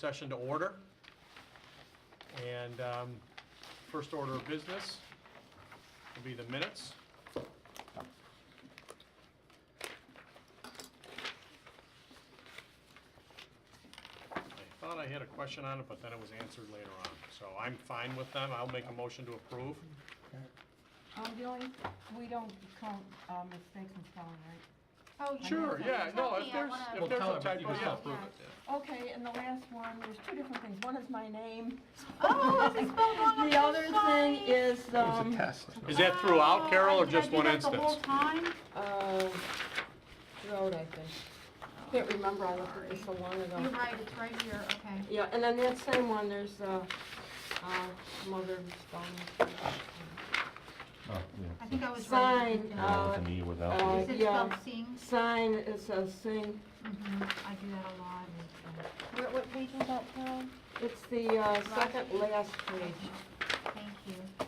work session to order. And first order of business will be the minutes. I thought I had a question on it, but then it was answered later on. So I'm fine with them. I'll make a motion to approve. The only, we don't count mistakes and spelling, right? Oh, Sure, yeah, no, if there's a typo, yeah. Okay, and the last one, there's two different things. One is my name. Oh, it's spelled wrong on The other thing is, It was a test. Is that throughout, Carol, or just one Did I do that the whole instance? time? road, I think. Can't remember, I looked at this so long ago. You're right, it's right here, okay. Yeah, and then that same one, there's, some other spelling. Oh, yeah. I think I was Sign, right. With an E without the Is it yeah. spelled sing? Sign, it says sing. I do that a lot. What page was that, Carol? It's the second last page. Thank you.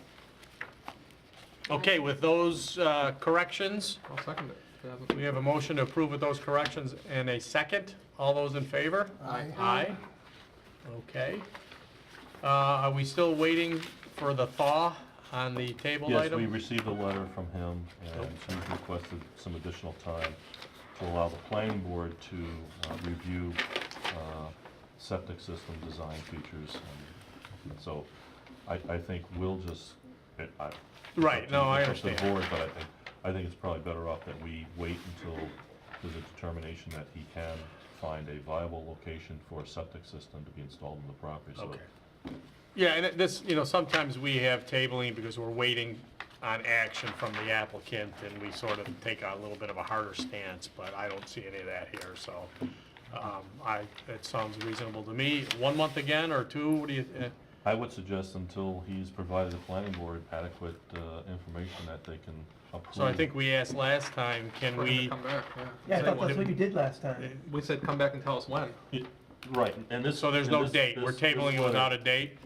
Okay, with those corrections, I'll second it. we have a motion to approve with those corrections and a second. All those in favor? Aye. Aye. Okay. Are we still waiting for the thaw on the table Yes, item? we received a letter from him, and he's requested some additional time to allow the planning board to review septic system design features. And so I think we'll just, Right, no, I it's up to the understand. board, but I think it's probably better off that we wait until there's a determination that he can find a viable location for a septic system to be installed on the property. So Okay. Yeah, and this, sometimes we have tabling because we're waiting on action from the applicant, and we sort of take a little bit of a harder stance, but I don't see any of that here, so it sounds reasonable to me. 1 month again, or two, what do you? I would suggest until he's provided the planning board adequate information that they can approve. So I think we asked last time, can For him to we? come back, yeah. Yeah, I thought that's what you did last time. We said come back and tell us when. Right, and this. So there's and no this- date, we're this tabling it letter- without a date,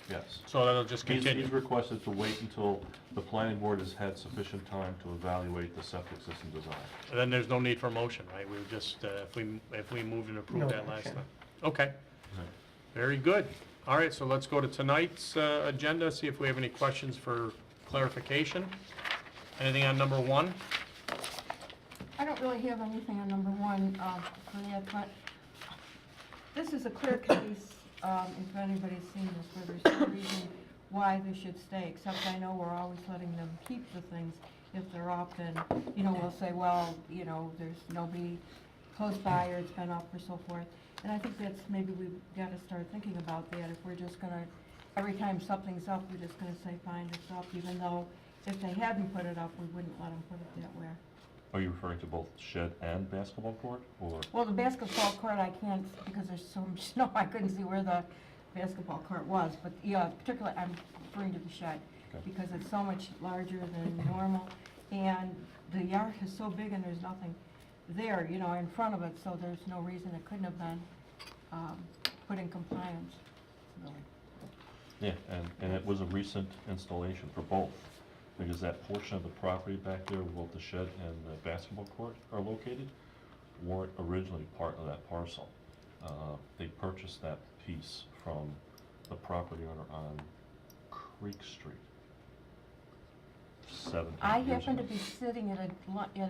Yes. so that'll just He's continue. requested to wait until the planning board has had sufficient time to evaluate the septic system design. And then there's no need for a motion, right? We would just, if we moved and approved No that last action. time. Okay, very good. All right, so let's go to tonight's agenda, see if we have any questions for clarification. Anything on number 1? I don't really have anything on number 1 for that, but this is a clear case, if anybody's seen this, where there's no reason why they should stay, except I know we're always letting them keep the things if they're up, and, we'll say, well, there's nobody close by, or it's been up, or so forth. And I think that's, maybe we've got to start thinking about that, if we're just gonna, every time something's up, we're just gonna say, fine, it's up, even though if they hadn't put it up, we wouldn't let them put it that way. Are you referring to both shed and basketball court, or? Well, the basketball court, I can't, because there's so much snow, I couldn't see where the basketball court was, but, yeah, particularly, I'm referring to the shed, Okay. because it's so much larger than normal, and the yard is so big and there's nothing there, in front of it, so there's no reason it couldn't have been put in compliance, really. Yeah, and it was a recent installation for both, because that portion of the property back there where both the shed and the basketball court are located weren't originally part of that parcel. They purchased that piece from the property owner on Creek Street 17 I years happened to ago. be sitting at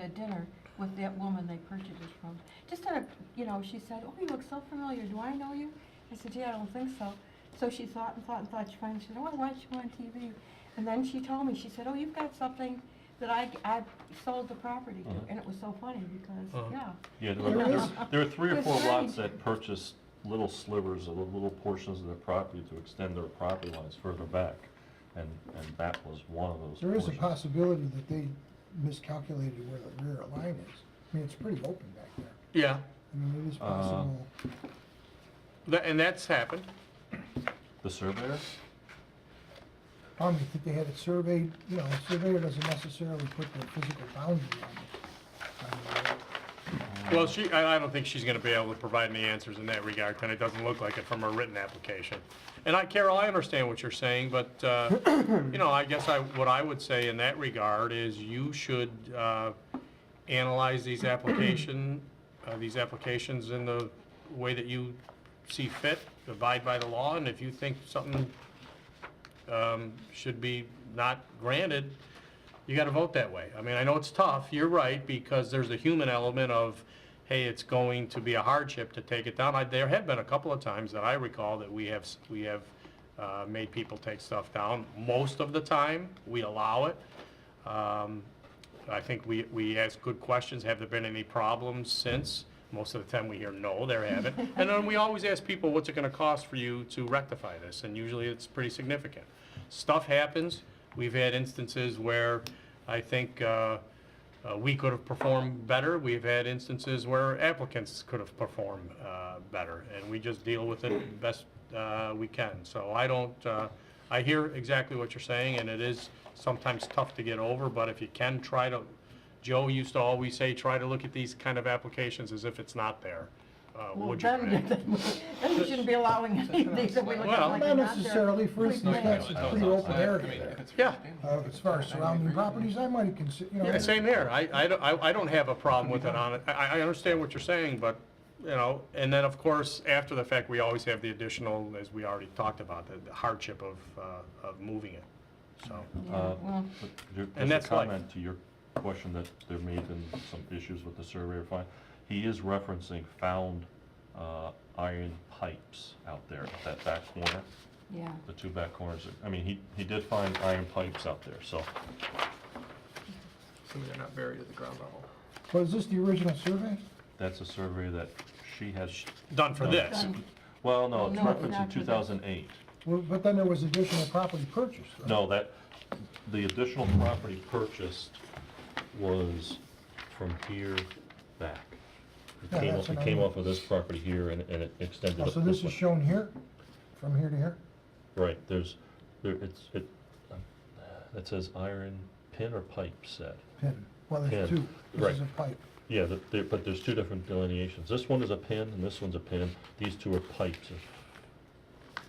a dinner with that woman they purchased it from. Just out of, she said, oh, you look so familiar, do I know you? I said, yeah, I don't think so. So she thought and thought and thought, she finally said, oh, I watched you on TV. And then she told me, she said, oh, you've got something that I sold the property to. And it was so funny because, Yeah, Yeah. there are 3 or It's 4 lots strange. that purchased little slivers of little portions of their property to extend their property lines further back, and that was one of those There is a portions. possibility that they miscalculated where the rear line is. I mean, it's pretty open back there. Yeah, I mean, it is possible. and that's happened. The surveyor? I think they had it surveyed, a surveyor doesn't necessarily put the physical boundary on the Well, I don't think she's gonna be able to provide any answers in that regard, and it doesn't look like it from her written application. And Carol, I understand what you're saying, but, I guess what I would say in that regard is you should, analyze these applications in the way that you see fit, abide by the law, and if you think something should be not granted, you gotta vote that way. I mean, I know it's tough, you're right, because there's a human element of, hey, it's going to be a hardship to take it down. There have been a couple of times that I recall that we have made people take stuff down. Most of the time, we allow it. I think we ask good questions. Have there been any problems since? Most of the time we hear no, there haven't. And then we always ask people, what's it gonna cost for you to rectify this? And usually it's pretty significant. Stuff happens. We've had instances where I think we could have performed better. We've had instances where applicants could have performed better. And we just deal with it best we can. So I hear exactly what you're saying, and it is sometimes tough to get over, but if you can try to, Joe used to always say, try to look at these kind of applications as if it's not there. Would you? Then we shouldn't be allowing any of these if we look at Well, like Not they're not there. necessarily, for instance, that's a pretty open area there. Yeah, As far as surrounding properties, I might consider, yeah, same here. I don't have a problem with it on it. I understand what you're saying, but, you know, and then, of course, after the fact, we always have the additional, as we already talked about, the hardship of moving it, so. Well, And Just a that's life. comment to your question that there may have been some issues with the surveyor file. He is referencing found iron pipes out there at that back corner, yeah. the two back corners. I mean, he did find iron pipes out there, so. So they're not buried at the ground level. Was this the original survey? That's a survey that she has, Done for this. Done. well, no, it's No, referencing not for this. 2008. Well, but then there was additional property purchased, right? No, the additional property purchased was from here back. Yeah, that's It what I came mean. off of this property here and it extended Oh, up so this this way. is shown here, from here to here? Right, it says iron pin or pipe set. Pin. Well, there's Pin. two. This Right. is a pipe. Yeah, but there's two different delineations. This one is a pin and this one's a pin. These two are pipes of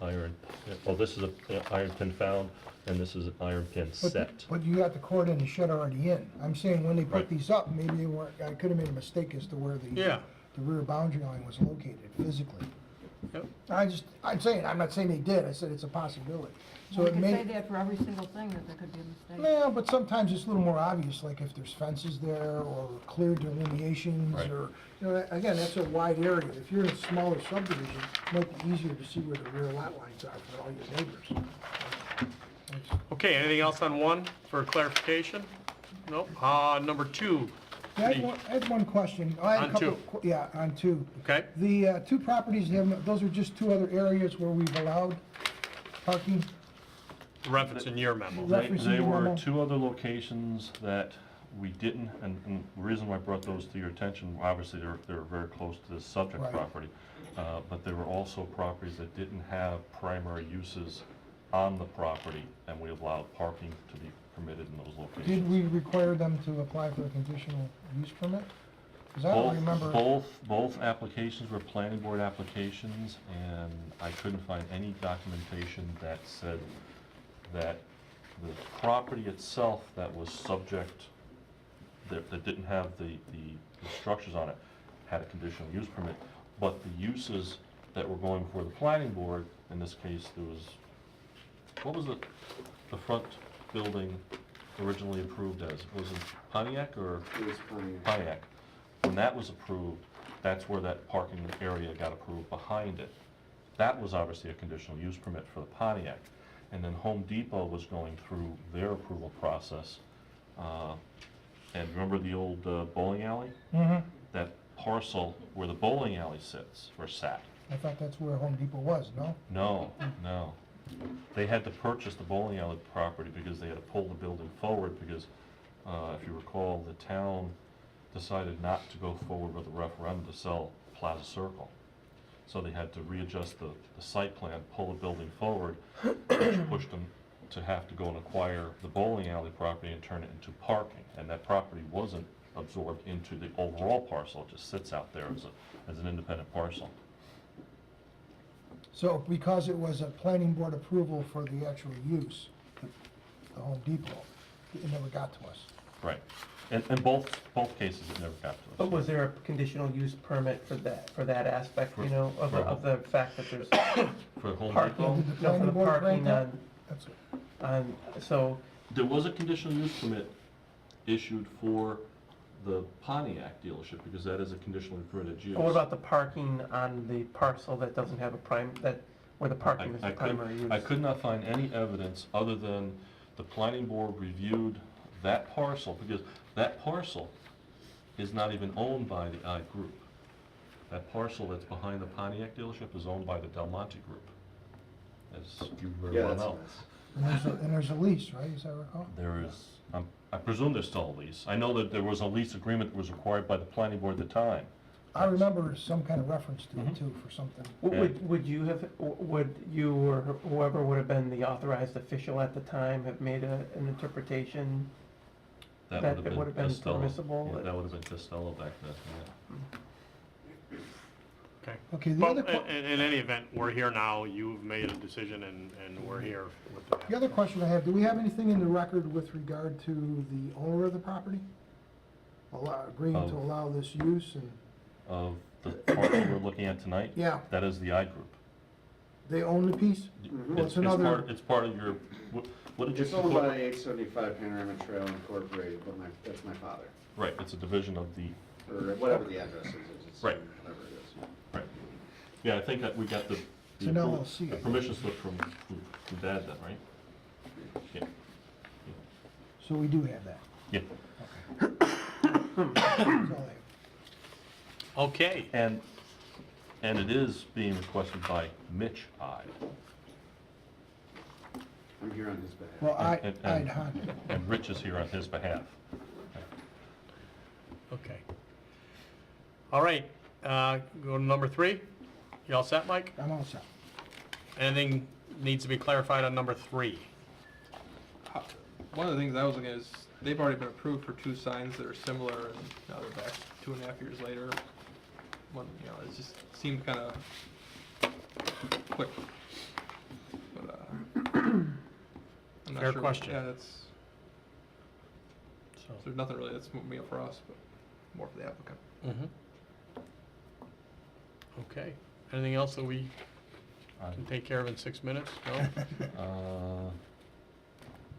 iron. Well, this is a iron pin found and this is an iron pin But- set. But you got the cord and the shed already in. I'm saying when they put Right. these up, maybe they weren't, I could have made a mistake as to where Yeah. the rear boundary line was located physically. Yep. I'm not saying they did, I said it's a possibility. So We it could may. say that for every single thing, that there could be a mistake. No, but sometimes it's a little more obvious, like if there's fences there or clear delineations Right. or, you know, again, that's a wide area. If you're in a smaller subdivision, it might be easier to see where the rear lot lines are for all your neighbors. Okay, anything else on one for clarification? Nope. Number two, I had one question. I had a On couple two. Yeah, on two. okay? The two properties, those are just two other areas where we've allowed parking? Reference in your memo. Reference in They your were memo? two other locations that we didn't, and the reason why I brought those to your attention, obviously they're very close to the subject Right. property. But there were also properties that didn't have primary uses on the property, and we allowed parking to be permitted in those locations. Did we require them to apply for a conditional use permit? Because I don't remember. Both applications were planning board applications, and I couldn't find any documentation that said that the property itself that was subject, that didn't have the structures on it, had a conditional use permit, but the uses that were going for the planning board, in this case, there was, what was the front building originally approved as? Was it Pontiac or? It was Pontiac. Pontiac. When that was approved, that's where that parking area got approved behind it. That was obviously a conditional use permit for the Pontiac. And then Home Depot was going through their approval process. And remember the old bowling alley? Mhm. That parcel where the bowling alley sits, or sat. I thought that's where Home Depot was, no? No. They had to purchase the bowling alley property because they had to pull the building forward because, if you recall, the town decided not to go forward with a referendum to sell Plaza Circle. So they had to readjust the site plan, pull the building forward, which pushed them to have to go and acquire the bowling alley property and turn it into parking. And that property wasn't absorbed into the overall parcel, it just sits out there as an independent parcel. So because it was a planning board approval for the actual use, the Home Depot, it never got to us. Right. And both cases it never got to us. But was there a conditional use permit for that aspect, you know, For- of the fact that there's For Home parking? Depot, Did the No, for planning the board parking grant that? on, That's it. so, there was a conditional use permit issued for the Pontiac dealership, because that is a conditionally permitted use. but what about the parking on the parcel that doesn't have where the parking is the primary use? I could not find any evidence other than the planning board reviewed that parcel, because that parcel is not even owned by the I group. That parcel that's behind the Pontiac dealership is owned by the Del Monte group, as you very Yeah, well that's a know. mess. And there's a lease, right, as I recall? There is, I presume there's still a lease. I know that there was a lease agreement that was required by the planning board at the time. I remember some kind of reference to Mhm. it too, for something. Would you or whoever would have been the authorized official at the time have made an interpretation that it would have been Costello. permissible? Yeah, that would have been Costello back then, yeah. Okay. Okay, the Well, other, in any event, we're here now, you've made a decision, and we're here with the. the other question I have, do we have anything in the record with regard to the owner of the property? Agreeing to Oh. allow this use and, Of the parcel we're looking at tonight, yeah, that is the I group. they own the piece? Well, It's another- it's part of your, what did you? It's owned by 875 Panorama Trail Incorporated, but that's my father, Right, it's a division of the, or whatever the address is. It's Right. whatever it is. right. Yeah, I think that we got the. It's an LLC, I The think. permission slip from Dad then, right? Yeah, So we do have that. yeah. That's all I have. Okay, And it is being requested by Mitch Ide. I'm here on his behalf. Well, And- Ide Honda. And Rich is here on his behalf. okay. All right, go to number 3. You all set, Mike? I'm all set. Anything needs to be clarified on number 3? One of the things I was looking at is, they've already been approved for 2 signs that are similar, and now they're back 2.5 years later. One, it just seemed kind of quick. But, I'm not Fair sure. question. Yeah, that's, So. there's nothing really that's moving me up for us, but more for the applicant. Mm-hmm. Okay, anything else that we can take care of in 6 minutes? No?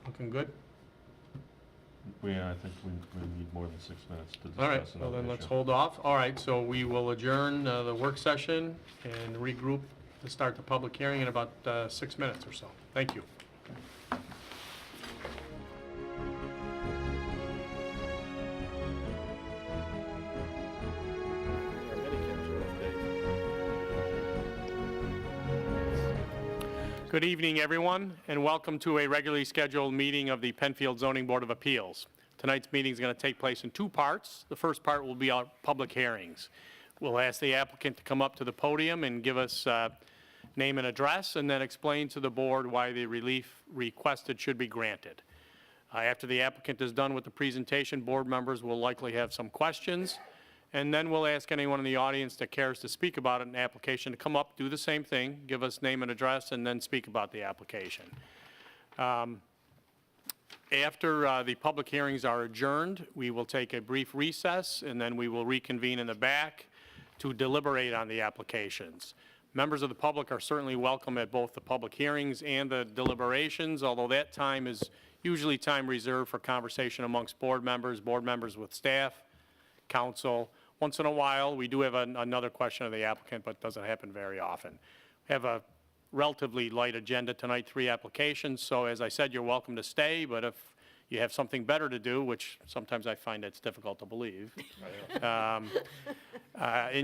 Looking good? I think we need more than 6 minutes to All right, discuss well another then let's issue. hold off. All right, so we will adjourn the work session and regroup to start the public hearing in about 6 minutes or so. Thank you. Good evening, everyone, and welcome to a regularly scheduled meeting of the Penfield Zoning Board of Appeals. Tonight's meeting is going to take place in 2 parts. The first part will be our public hearings. We'll ask the applicant to come up to the podium and give us name and address, and then explain to the board why the relief requested should be granted. After the applicant is done with the presentation, board members will likely have some questions, and then we'll ask anyone in the audience that cares to speak about an application to come up, do the same thing, give us name and address, and then speak about the application. After the public hearings are adjourned, we will take a brief recess, and then we will reconvene in the back to deliberate on the applications. Members of the public are certainly welcome at both the public hearings and the deliberations, although that time is usually time reserved for conversation amongst board members with staff, council. Once in a while, we do have another question of the applicant, but it doesn't happen very often. We have a relatively light agenda tonight, 3 applications, so as I said, you're welcome to stay, but if you have something better to do, which sometimes I find it's difficult to believe, and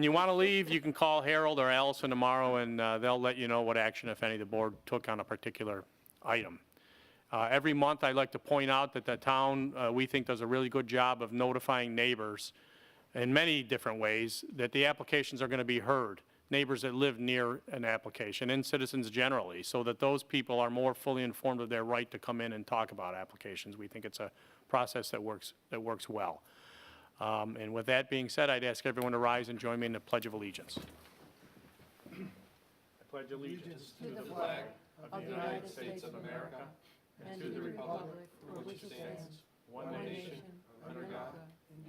you want to leave, you can call Harold or Allison tomorrow, and they'll let you know what action, if any, the board took on a particular item. Every month, I'd like to point out that the town, we think, does a really good job of notifying neighbors in many different ways that the applications are going to be heard, neighbors that live near an application, and citizens generally, so that those people are more fully informed of their right to come in and talk about applications. We think it's a process that works well. And with that being said, I'd ask everyone to rise and join me in the Pledge of Allegiance. I pledge allegiance To the flag of the United States of America and to the republic for which it stands, one nation, under God,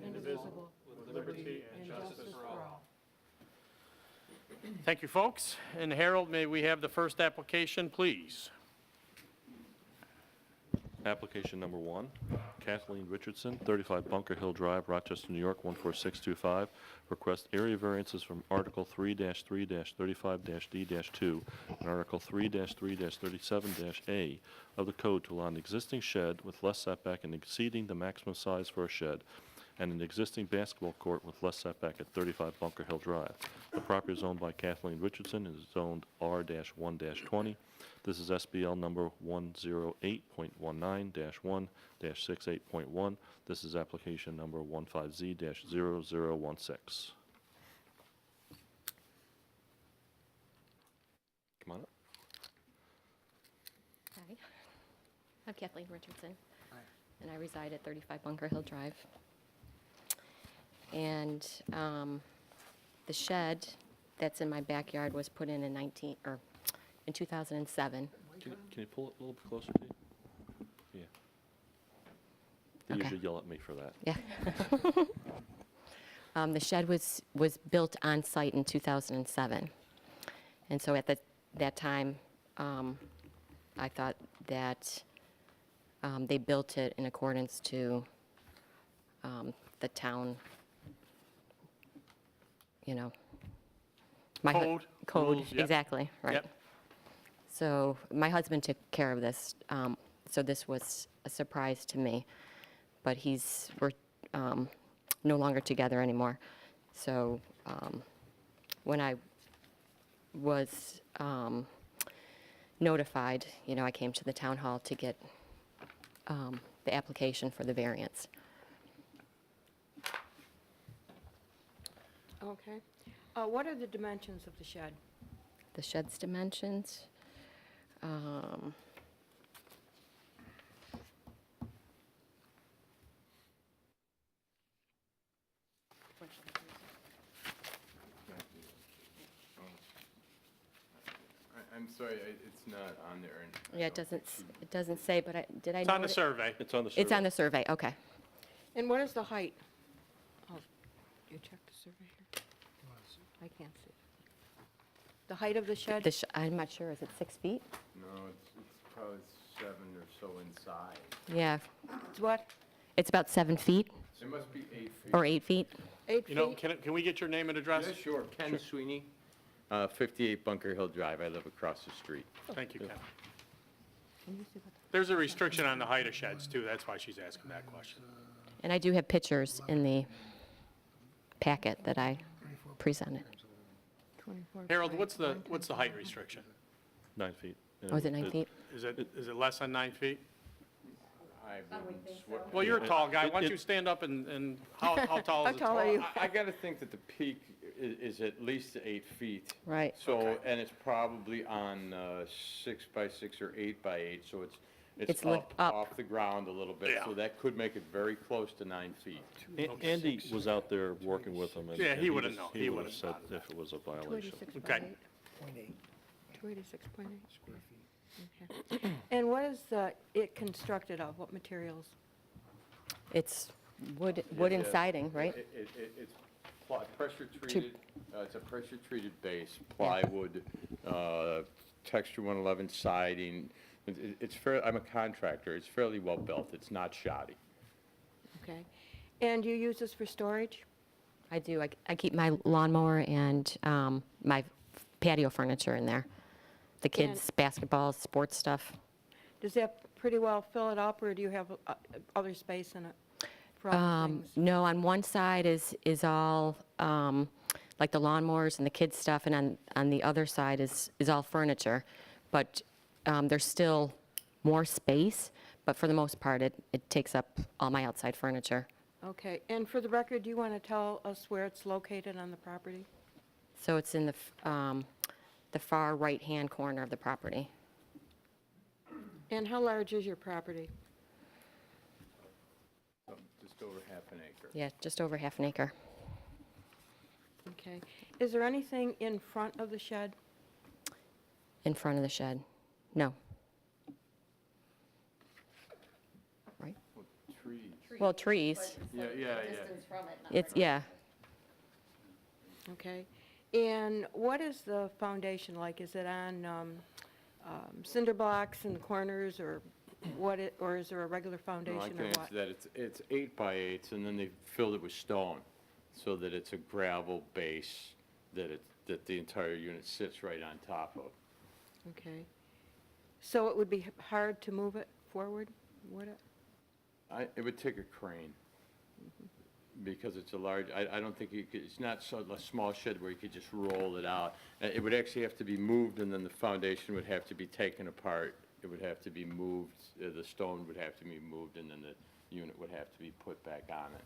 indivisible, with liberty and and justice for all. all. Thank you, folks. And Harold, may we have the first application, please? Application number 1, Kathleen Richardson, 35 Bunker Hill Drive, Rochester, New York, 14625. Request area variances from Article 3-3-35-D-2 and Article 3-3-37-A of the code to allow an existing shed with less setback and exceeding the maximum size for a shed, and an existing basketball court with less setback at 35 Bunker Hill Drive. The property is owned by Kathleen Richardson and is zoned R-1-20. This is SBL number 108.19-1-68.1. This is application number 15Z-0016. Come on up. Hi, I'm Kathleen Richardson, and I reside at 35 Bunker Hill Drive. And the shed that's in my backyard was put in 2007. Can you pull it a little bit closer to you? Yeah. They Okay. usually yell at me for that. Yeah. The shed was built on site in 2007. And so at that time, I thought that they built it in accordance to the town, my Code, code, rules, yep. exactly, right. Yep. So my husband took care of this, so this was a surprise to me. But we're no longer together anymore. So when I was notified, I came to the town hall to get the application for the variance. Okay. What are the dimensions of the shed? The shed's dimensions, I'm sorry, it's not on there. yeah, it doesn't say, but did I It's note on the it? survey. It's on the survey. It's on the survey, okay. And what is the height? Oh, you checked the survey here? I can't see. The height of the shed? I'm not sure, is it 6 feet? No, it's probably 7 or so inside. Yeah, It's what, it's about 7 feet It must be 8 feet. or 8 feet. 8 feet? Can we get your name and address? Yeah, sure. Ken Sweeney, 58 Bunker Hill Drive. I live across the street. Thank you, Ken. Can you see what the- There's a restriction on the height of sheds, too. That's why she's asking that question. And I do have pictures in the packet that I presented. 24 Harold, by what's the 110. height restriction? 9 feet. Oh, is it 9 feet? Is it less than 9 feet? I wouldn't swear. Well, you're a tall guy. It- Why don't it- you stand up and how tall How is it? tall are you? I gotta think that the peak is at least 8 feet. Right. So, Okay. and it's probably on 6 by 6 or 8 by 8, so it's It's up up. off the ground a little bit. Yeah. So that could make it very close to 9 feet. Andy was out there working with them. and- Yeah, and he would've just- known. He He would've would've said spotted if it was a violation. 286 Okay. by 8? 286.8 square feet. Okay. And what is it constructed of? What materials? It's wood and Yeah. siding, right? It's pressure treated, it's a pressure treated base, plywood, texture 111 siding. It's fair, I'm a contractor, it's fairly well built, it's not shoddy. Okay. And you use this for storage? I do. I keep my lawnmower and my patio furniture in there. The kids' basketball, sports stuff. Does that pretty well fill it up, or do you have other space in it for other things? No, on one side is all like the lawnmowers and the kids' stuff, and on the other side is all furniture. But there's still more space, but for the most part, it takes up all my outside furniture. Okay. And for the record, do you want to tell us where it's located on the property? So it's in the far right-hand corner of the property. And how large is your property? Just over half an acre. Yeah, just over half an acre. Okay. Is there anything in front of the shed? In front of the shed. No. Right? Well, trees Well, trees, Yeah, yeah. it's, yeah. Okay. And what is the foundation like? Is it on cinder blocks in the corners, or or is there a regular No, I foundation can or answer what? that. It's 8x8s, and then they filled it with stone, so that it's a gravel base that the entire unit sits right on top of. Okay. So it would be hard to move it forward, would it? It would take a crane, because it's a large, I don't think you could, it's not a small shed where you could just roll it out. It would actually have to be moved, and then the foundation would have to be taken apart. It would have to be moved, the stone would have to be moved, and then the unit would have to be put back on it.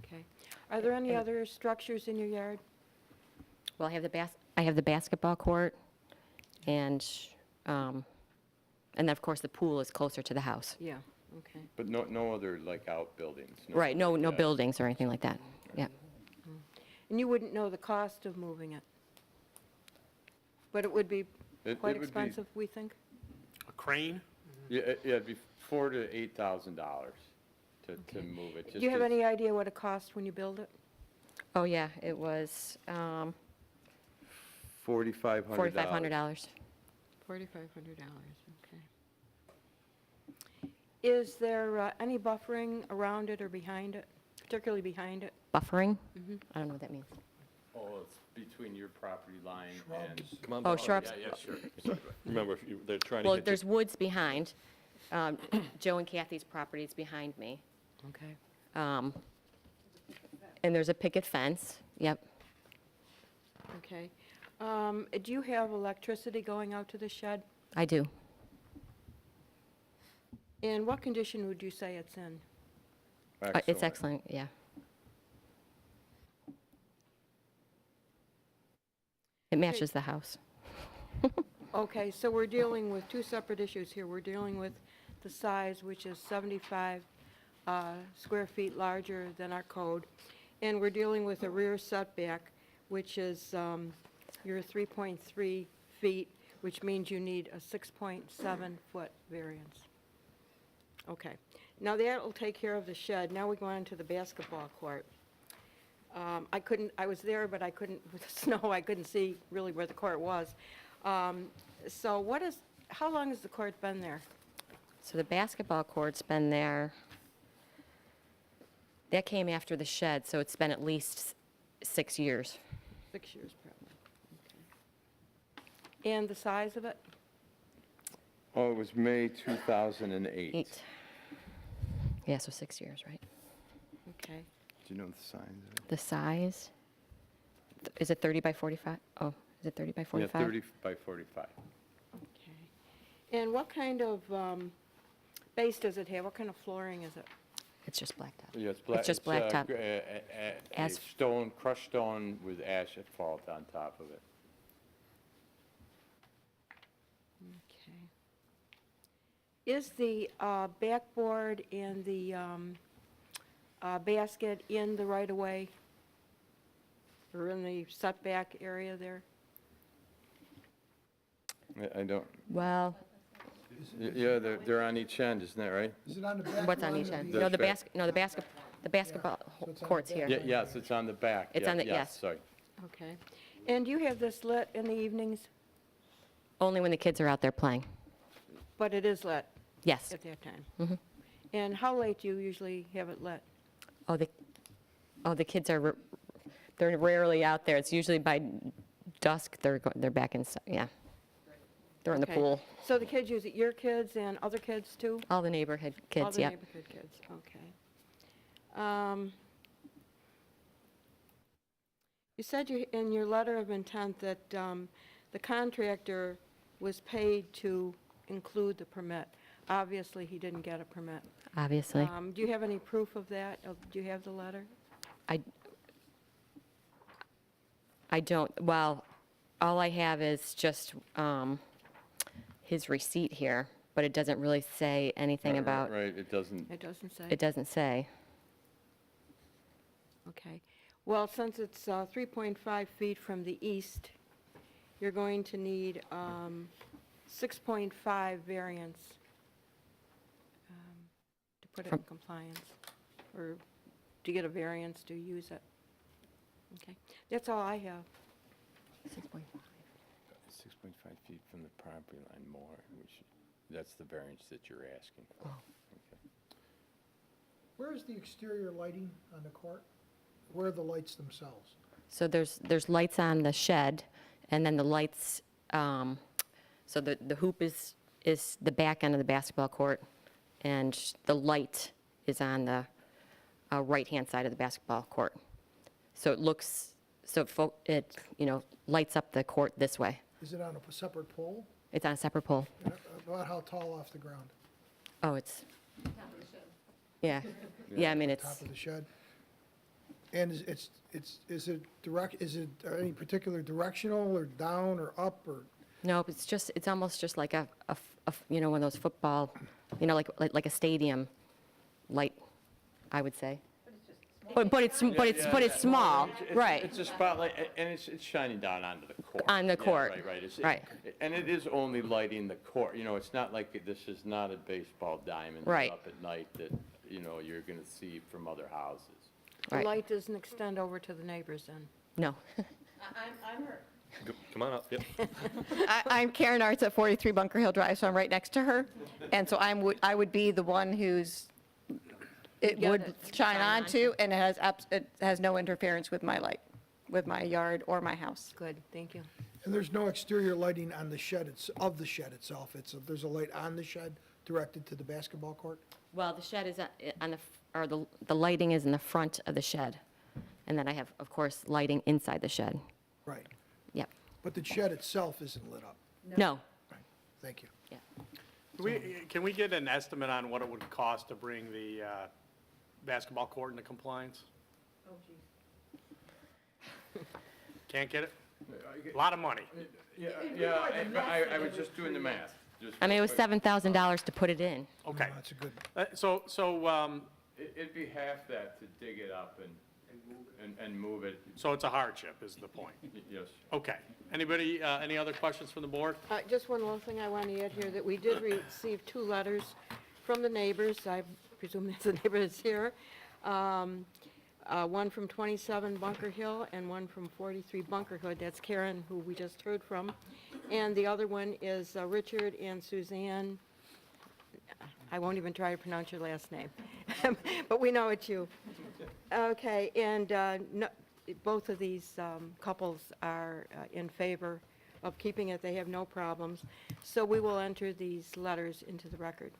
Okay. Are there any other structures in your yard? Well, I have the basketball court, and then, of course, the pool is closer to the house. Yeah, okay. But no other, like, outbuildings? Right, no yeah. buildings or anything like that, yeah. And you wouldn't know the cost of moving it? But it would be It quite would be- expensive, we think? A crane? Yeah, it'd be $4,000 to $8,000 to move it. Do you have any idea what it cost when you build it? Oh, yeah, it was $4,500. $4,500. $4,500, okay. Is there any buffering around it or behind it, particularly behind it? Buffering? I don't know what that means. Oh, it's between your property line and. Shrubs. Oh, shrubs. Yeah, sure. Sorry. Remember, they're trying to Well, get there's woods behind. Joe and Kathy's property is behind me. Okay. And there's a picket fence, yep. Okay. Do you have electricity going out to the shed? I do. In what condition would you say it's in? It's excellent, yeah. It matches the house. Okay, so we're dealing with two separate issues here. We're dealing with the size, which is 75 square feet larger than our code, and we're dealing with a rear setback, which is your 3.3 feet, which means you need a 6.7-foot variance. Okay. Now that will take care of the shed. Now we go on to the basketball court. I was there, but I couldn't, with the snow, I couldn't see really where the court was. So how long has the court been there? So the basketball court's been there, that came after the shed, so it's been at least 6 years. 6 years, probably. Okay. And the size of it? Oh, it was May 2008. 8. Yeah, so 6 years, right? Okay. Do you know the size of it? The size, is it 30 by 45? Oh, is it 30 by 45? Yeah, 30 by 45. Okay. And what kind of base does it have? What kind of flooring is it? It's just blacktop. Yeah, it's black. It's just blacktop. A stone, crushed stone with asphalt on top of it. Okay. Is the backboard and the basket in the right-of-way? Or in the setback area there? I don't, Well, yeah, they're on each end, isn't that right? Is it on the back? what's on line each of end? the- No, That's the basketball so it's on the court's back. here. Yeah, yes, it's on the back. It's Yeah, on the- yes. Sorry. Okay. And do you have this lit in the evenings? Only when the kids are out there playing. But it is lit Yes. at that time? Mhm. And how late do you usually have it lit? Oh, the kids are, they're rarely out there. It's usually by dusk, they're back inside, yeah. They're in the Okay. pool. So the kids use it, your kids and other kids too? All the neighborhood All kids, the yep. neighborhood kids, okay. You said in your letter of intent that the contractor was paid to include the permit. Obviously, he didn't get a permit. Obviously. Do you have any proof of that? Do you have the letter? I don't, well, all I have is just his receipt here, but it doesn't really say anything about, Right, it doesn't, It doesn't say? it doesn't say. Okay. Well, since it's 3.5 feet from the east, you're going to need 6.5 variance to put it in From- compliance. or to get a variance to use it. Okay, that's all I have. 6.5. 6.5 feet from the property line more, which, that's the variance that you're asking for. Okay. Where is the exterior lighting on the court? Where are the lights themselves? So there's lights on the shed, and then the lights, so the hoop is the back end of the basketball court, and the light is on the right-hand side of the basketball court. So it looks, it, lights up the court this way. Is it on a separate pole? It's on a separate pole. About how tall off the ground? Oh, it's, yeah, yeah, I mean, Top it's, of the shed? And is it direct, is it any particular directional or down or up or? no, it's almost just like one of those football, like a stadium light, I would say. But it's small, right, It's a spotlight, and it's shining down onto the court. On the Yeah, court. Right, right. It's- Right. And it is only lighting the court, it's not like this is not a baseball diamond Right. up at night that, you're gonna see from other houses. The right. light doesn't extend over to the neighbors then? No. Come on up, yep. I'm Karen Arts at 43 Bunker Hill Drive, so I'm right next to her. And so I would be the one it Got would it. shine on to, and it has no interference with my light, with my yard or my house. Good, thank you. And there's no exterior lighting on the shed, of the shed itself? There's a light on the shed directed to the basketball court? Well, the shed is the lighting is in the front of the shed. And then I have, of course, lighting inside the shed. Right. Yep. But the shed itself isn't lit up? No. Right. Thank you. Yeah. Can we get an estimate on what it would cost to bring the basketball court into compliance? Oh, geez. Can't get it? A lot of money. Yeah, I was just doing the math. I mean, it was $7,000 to put it in. Okay. No, that's a good, It'd be half that to dig it up and move it, so it's a hardship, is the point. yes. Okay. Anybody, any other questions from the board? Just one little thing I want to add here, that we did receive 2 letters from the neighbors. I presume that's the neighbor that's here. One from 27 Bunker Hill and one from 43 Bunker Hood. That's Karen, who we just heard from. And the other one is Richard and Suzanne. I won't even try to pronounce your last name, but we know it's you. Okay, and both of these couples are in favor of keeping it. They have no problems. So we will enter these letters into the record.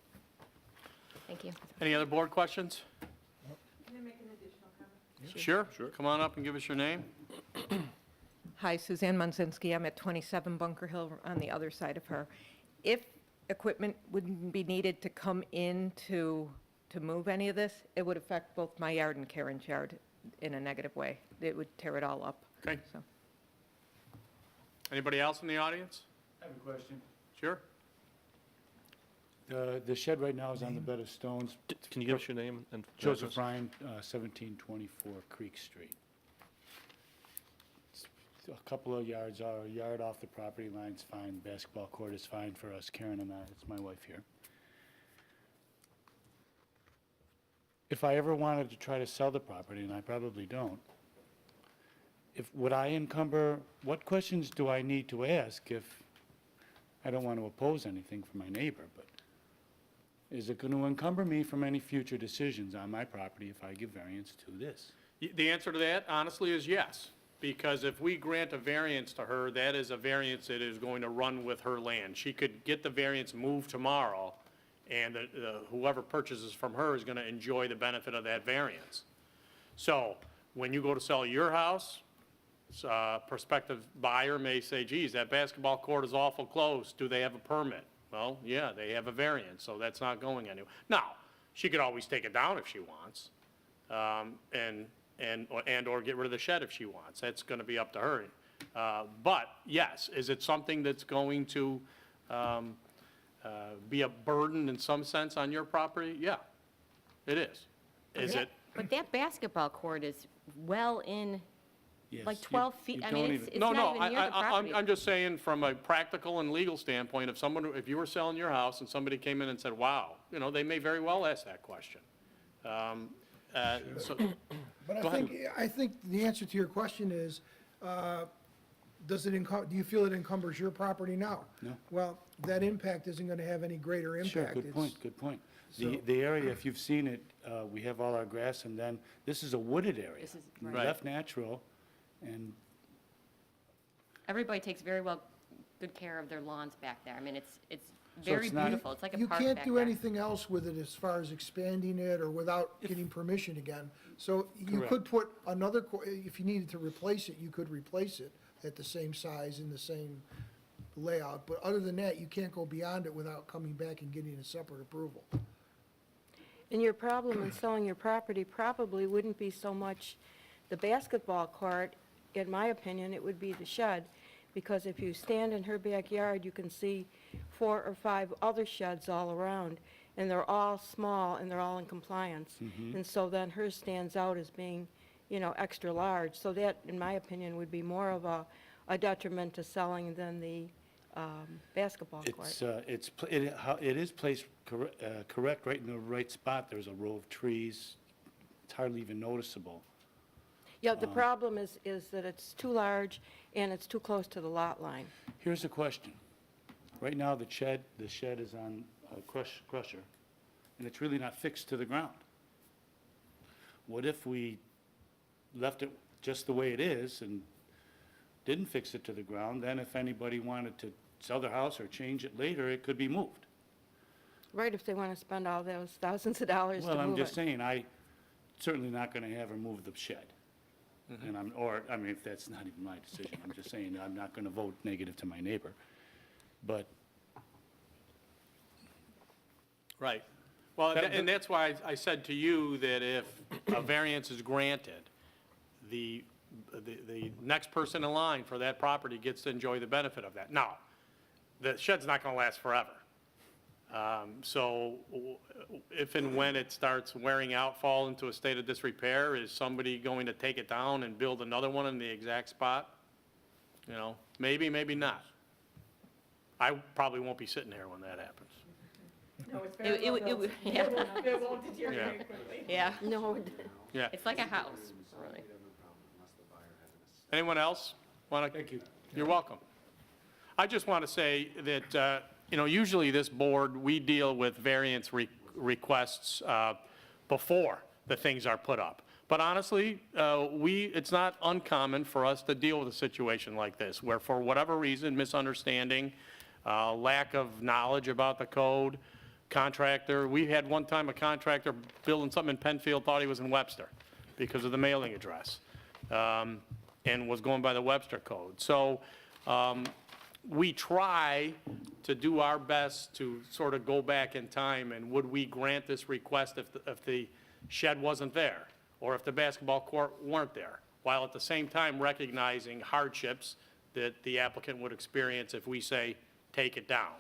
Thank you. Any other board questions? Can I make an additional comment? Sure. Come on up and give us your name. Hi, Suzanne Munzinski. I'm at 27 Bunker Hill on the other side of her. If equipment would be needed to come in to move any of this, it would affect both my yard and Karen's yard in a negative way. It would tear it all up. Okay. So. Anybody else in the audience? I have a question. Sure. The shed right now is on the bed of stones. Can you give us your name and Joseph address? Ryan, 1724 Creek Street. It's a couple of yards, a yard off the property line's fine. Basketball court is fine for us, Karen and I. It's my wife here. If I ever wanted to try to sell the property, and I probably don't, would I encumber, what questions do I need to ask if, I don't want to oppose anything for my neighbor, but is it going to encumber me from any future decisions on my property if I give variance to this? The answer to that, honestly, is yes. Because if we grant a variance to her, that is a variance that is going to run with her land. She could get the variance moved tomorrow, and whoever purchases from her is going to enjoy the benefit of that variance. So when you go to sell your house, prospective buyer may say, geez, that basketball court is awful close. Do they have a permit? Well, yeah, they have a variance, so that's not going anywhere. Now, she could always take it down if she wants, or get rid of the shed if she wants. That's going to be up to her. But yes, is it something that's going to be a burden in some sense on your property? Yeah, it is. Is it? But that basketball court is well in, Yes, like you- 12 feet. you I don't mean, even- it's No, not no, even near the property. I'm just saying from a practical and legal standpoint, if you were selling your house and somebody came in and said, wow, they may very well ask that question. So, But Go I ahead. think the answer to your question is, do you feel it encumbers your property now? No. Well, that impact isn't gonna have any greater impact. Sure, good It's- point, good point. So- The area, if you've seen it, we have all our grass, and then, this is a wooded area. This is- We Right. left natural, and Everybody takes very good care of their lawns back there. I mean, it's So very it's not- beautiful. It's like a You park can't back do there. anything else with it as far as expanding it or without getting permission again. So you Correct. could put another, if you needed to replace it, you could replace it at the same size and the same layout. But other than that, you can't go beyond it without coming back and getting a separate approval. And your problem in selling your property probably wouldn't be so much the basketball court, in my opinion, it would be the shed. Because if you stand in her backyard, you can see 4 or 5 other sheds all around. And they're all small and they're all in compliance. And so then hers stands out as being, extra large. So that, in my opinion, would be more of a detriment to selling than the basketball court. it is placed correct, right in the right spot. There's a row of trees. It's hardly even noticeable. Yeah, the problem is that it's too large and it's too close to the lot line. Here's the question. Right now, the shed is on a crusher, and it's really not fixed to the ground. What if we left it just the way it is and didn't fix it to the ground? Then if anybody wanted to sell their house or change it later, it could be moved. Right, if they want to spend all those thousands of dollars to move it. Well, I'm just saying, certainly not going to have her move the shed. And if that's not even my decision, I'm just saying, I'm not going to vote negative to my neighbor. But right. Well, and that's why I said to you that if a variance is granted, the next person in line for that property gets to enjoy the benefit of that. Now, the shed's not going to last forever. So if and when it starts wearing out, fall into a state of disrepair, is somebody going to take it down and build another one in the exact spot? Maybe, maybe not. I probably won't be sitting here when that happens. No, it's Yeah. It won't Yeah. deteriorate quickly. Yeah, No, Yeah. it's like a house, really. Anyone else want to? Thank you. You're welcome. I just want to say that, usually this board, we deal with variance requests before the things are put up. But honestly, it's not uncommon for us to deal with a situation like this, where for whatever reason, misunderstanding, lack of knowledge about the code, contractor, we had one time a contractor building something in Penfield, thought he was in Webster because of the mailing address, and was going by the Webster code. So we try to do our best to sort of go back in time, and would we grant this request if the shed wasn't there, or if the basketball court weren't there, while at the same time recognizing hardships that the applicant would experience if we say, take it down.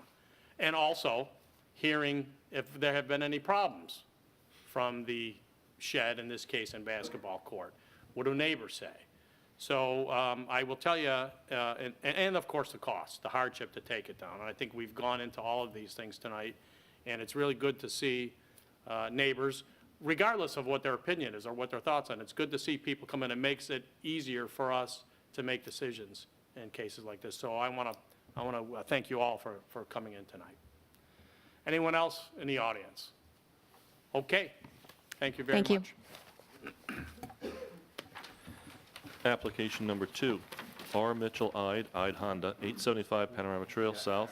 And also hearing if there have been any problems from the shed, in this case, in basketball court. What do neighbors say? So I will tell you, and of course the cost, the hardship to take it down. And I think we've gone into all of these things tonight, and it's really good to see neighbors, regardless of what their opinion is or what their thoughts on it. It's good to see people come in. It makes it easier for us to make decisions in cases like this. So I want to thank you all for coming in tonight. Anyone else in the audience? Okay. Thank you very much. Thank you. Application number 2, R. Mitchell Ide Honda, 875 Panorama Trail South,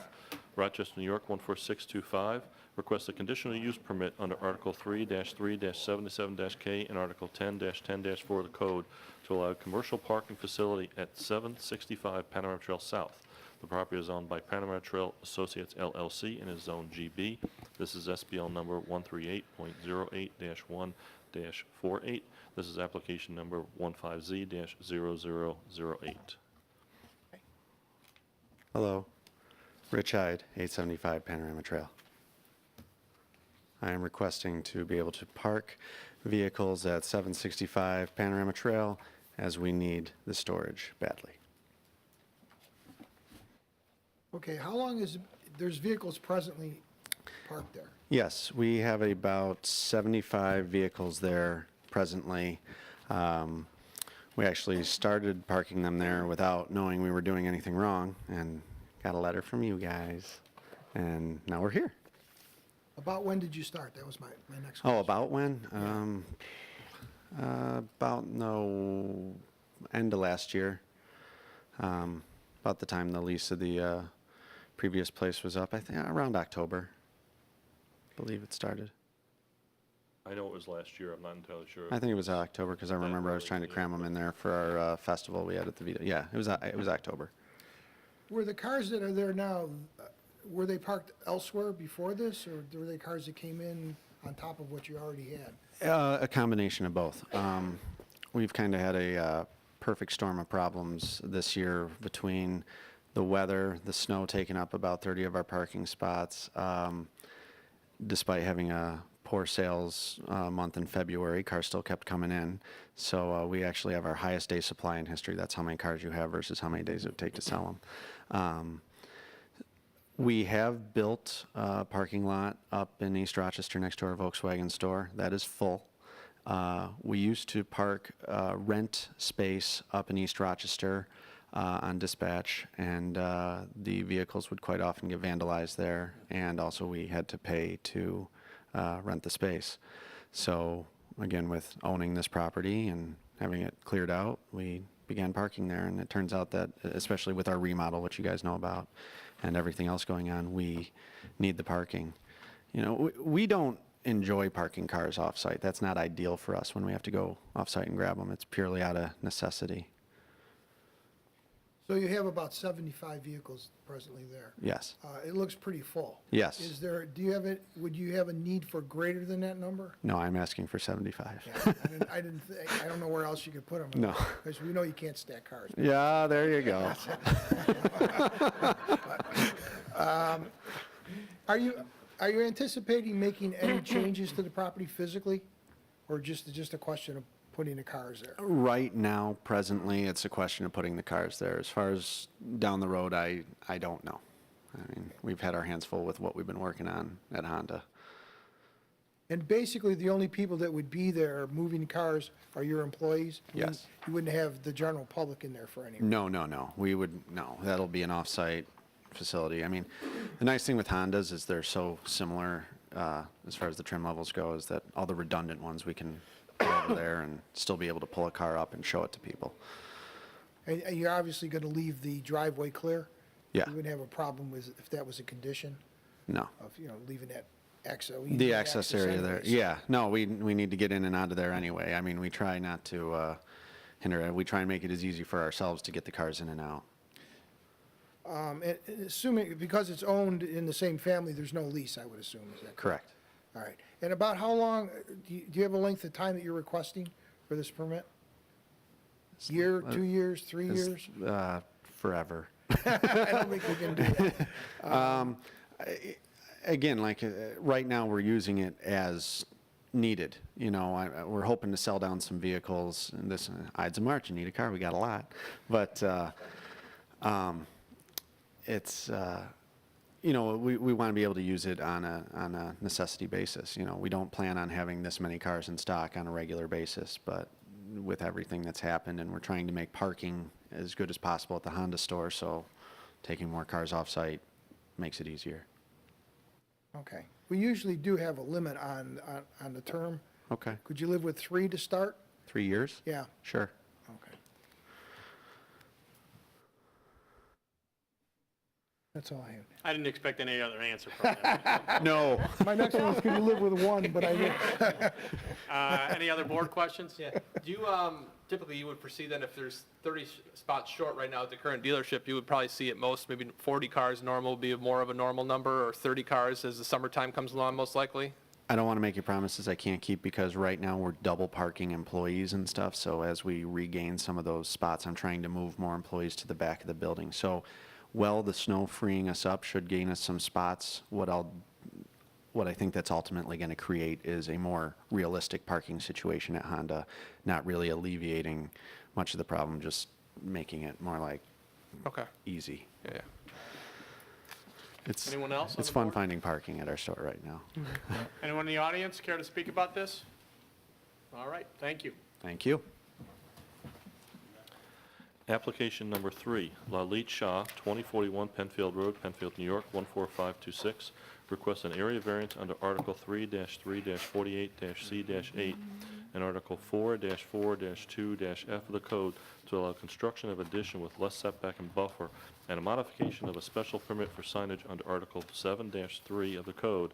Rochester, New York, 14625. Requests a conditional use permit under Article 3-3-77-K and Article 10-10-4 of the code to allow a commercial parking facility at 765 Panorama Trail South. The property is owned by Panorama Trail Associates LLC and is Zone GB. This is SBL number 138.08-1-48. This is application number 15Z-0008. Hello, Rich Ide, 875 Panorama Trail. I am requesting to be able to park vehicles at 765 Panorama Trail as we need the storage badly. Okay, how long there's vehicles presently parked there? Yes, we have about 75 vehicles there presently. We actually started parking them there without knowing we were doing anything wrong, and got a letter from you guys, and now we're here. About when did you start? That was my next question. Oh, about when? About no end of last year. About the time the lease of the previous place was up, I think around October. I believe it started. I know it was last year, I'm not entirely sure. I think it was October because I remember I was trying to cram them in there for our festival we had at the Vita. Yeah, it was October. Were the cars that are there now, were they parked elsewhere before this, or were they cars that came in on top of what you already had? A combination of both. We've kind of had a perfect storm of problems this year between the weather, the snow taking up about 30 of our parking spots. Despite having a poor sales month in February, cars still kept coming in. So we actually have our highest day supply in history. That's how many cars you have versus how many days it would take to sell them. We have built a parking lot up in East Rochester next to our Volkswagen store. That is full. We used to park rent space up in East Rochester on dispatch, and the vehicles would quite often get vandalized there, and also we had to pay to rent the space. So again, with owning this property and having it cleared out, we began parking there, and it turns out that, especially with our remodel, which you guys know about, and everything else going on, we need the parking. You know, we don't enjoy parking cars off-site. That's not ideal for us when we have to go off-site and grab them. It's purely out of necessity. So you have about 75 vehicles presently there. Yes. It looks pretty full. Yes. Is there, would you have a need for greater than that number? No, I'm asking for 75. Yeah, I don't know where else you could put them. No. Because we know you can't stack cars. Yeah, there you go. Are you anticipating making any changes to the property physically? Or just a question of putting the cars there? Right now, presently, it's a question of putting the cars there. As far as down the road, I don't know. I mean, we've had our hands full with what we've been working on at Honda. And basically, the only people that would be there moving cars are your employees? Yes. You wouldn't have the general public in there for any? No. No, that'll be an off-site facility. I mean, the nice thing with Hondas is they're so similar as far as the trim levels go, is that all the redundant ones we can put over there and still be able to pull a car up and show it to people. And you're obviously going to leave the driveway clear? Yeah. You wouldn't have a problem with, if that was a condition No. of, leaving that access? The access area there, anyways. yeah. No, we need to get in and out of there anyway. I mean, we try not to hinder it. We try and make it as easy for ourselves to get the cars in and out. And assuming, because it's owned in the same family, there's no lease, I would assume, is that correct? Correct. All right. And about how long, do you have a length of time that you're requesting for this permit? Year, 2 years, 3 years? Forever. I don't think we can do that. Again, right now, we're using it as needed. You know, we're hoping to sell down some vehicles. And this, Ides of March, you need a car, we got a lot. But it's, you know, we want to be able to use it on a necessity basis. You know, we don't plan on having this many cars in stock on a regular basis, but with everything that's happened, and we're trying to make parking as good as possible at the Honda store, so taking more cars off-site makes it easier. Okay. We usually do have a limit on the term. Okay. Could you live with 3 to start? 3 years? Yeah. Sure. Okay. That's all I have. I didn't expect any other answer from that. No. My next one is, could you live with 1, but I didn't. Any other board questions? Yeah. Do you, typically you would foresee then if there's 30 spots short right now at the current dealership, you would probably see at most maybe 40 cars normal would be more of a normal number, or 30 cars as the summertime comes along most likely? I don't want to make you promises I can't keep, because right now we're double parking employees and stuff. So as we regain some of those spots, I'm trying to move more employees to the back of the building. So well, the snow freeing us up should gain us some spots. What I think that's ultimately going to create is a more realistic parking situation at Honda, not really alleviating much of the problem, just making it more like Okay. easy. Yeah. It's, Anyone else on it's the fun board? finding parking at our store right now. Anyone in the audience care to speak about this? All right, thank you. Thank you. Application number 3, Lalit Shah, 2041 Penfield Road, Penfield, New York, 14526, requests an area variance under Article 3-3-48-C-8 and Article 4-4-2-F of the Code to allow construction of addition with less setback and buffer, and a modification of a special permit for signage under Article 7-3 of the Code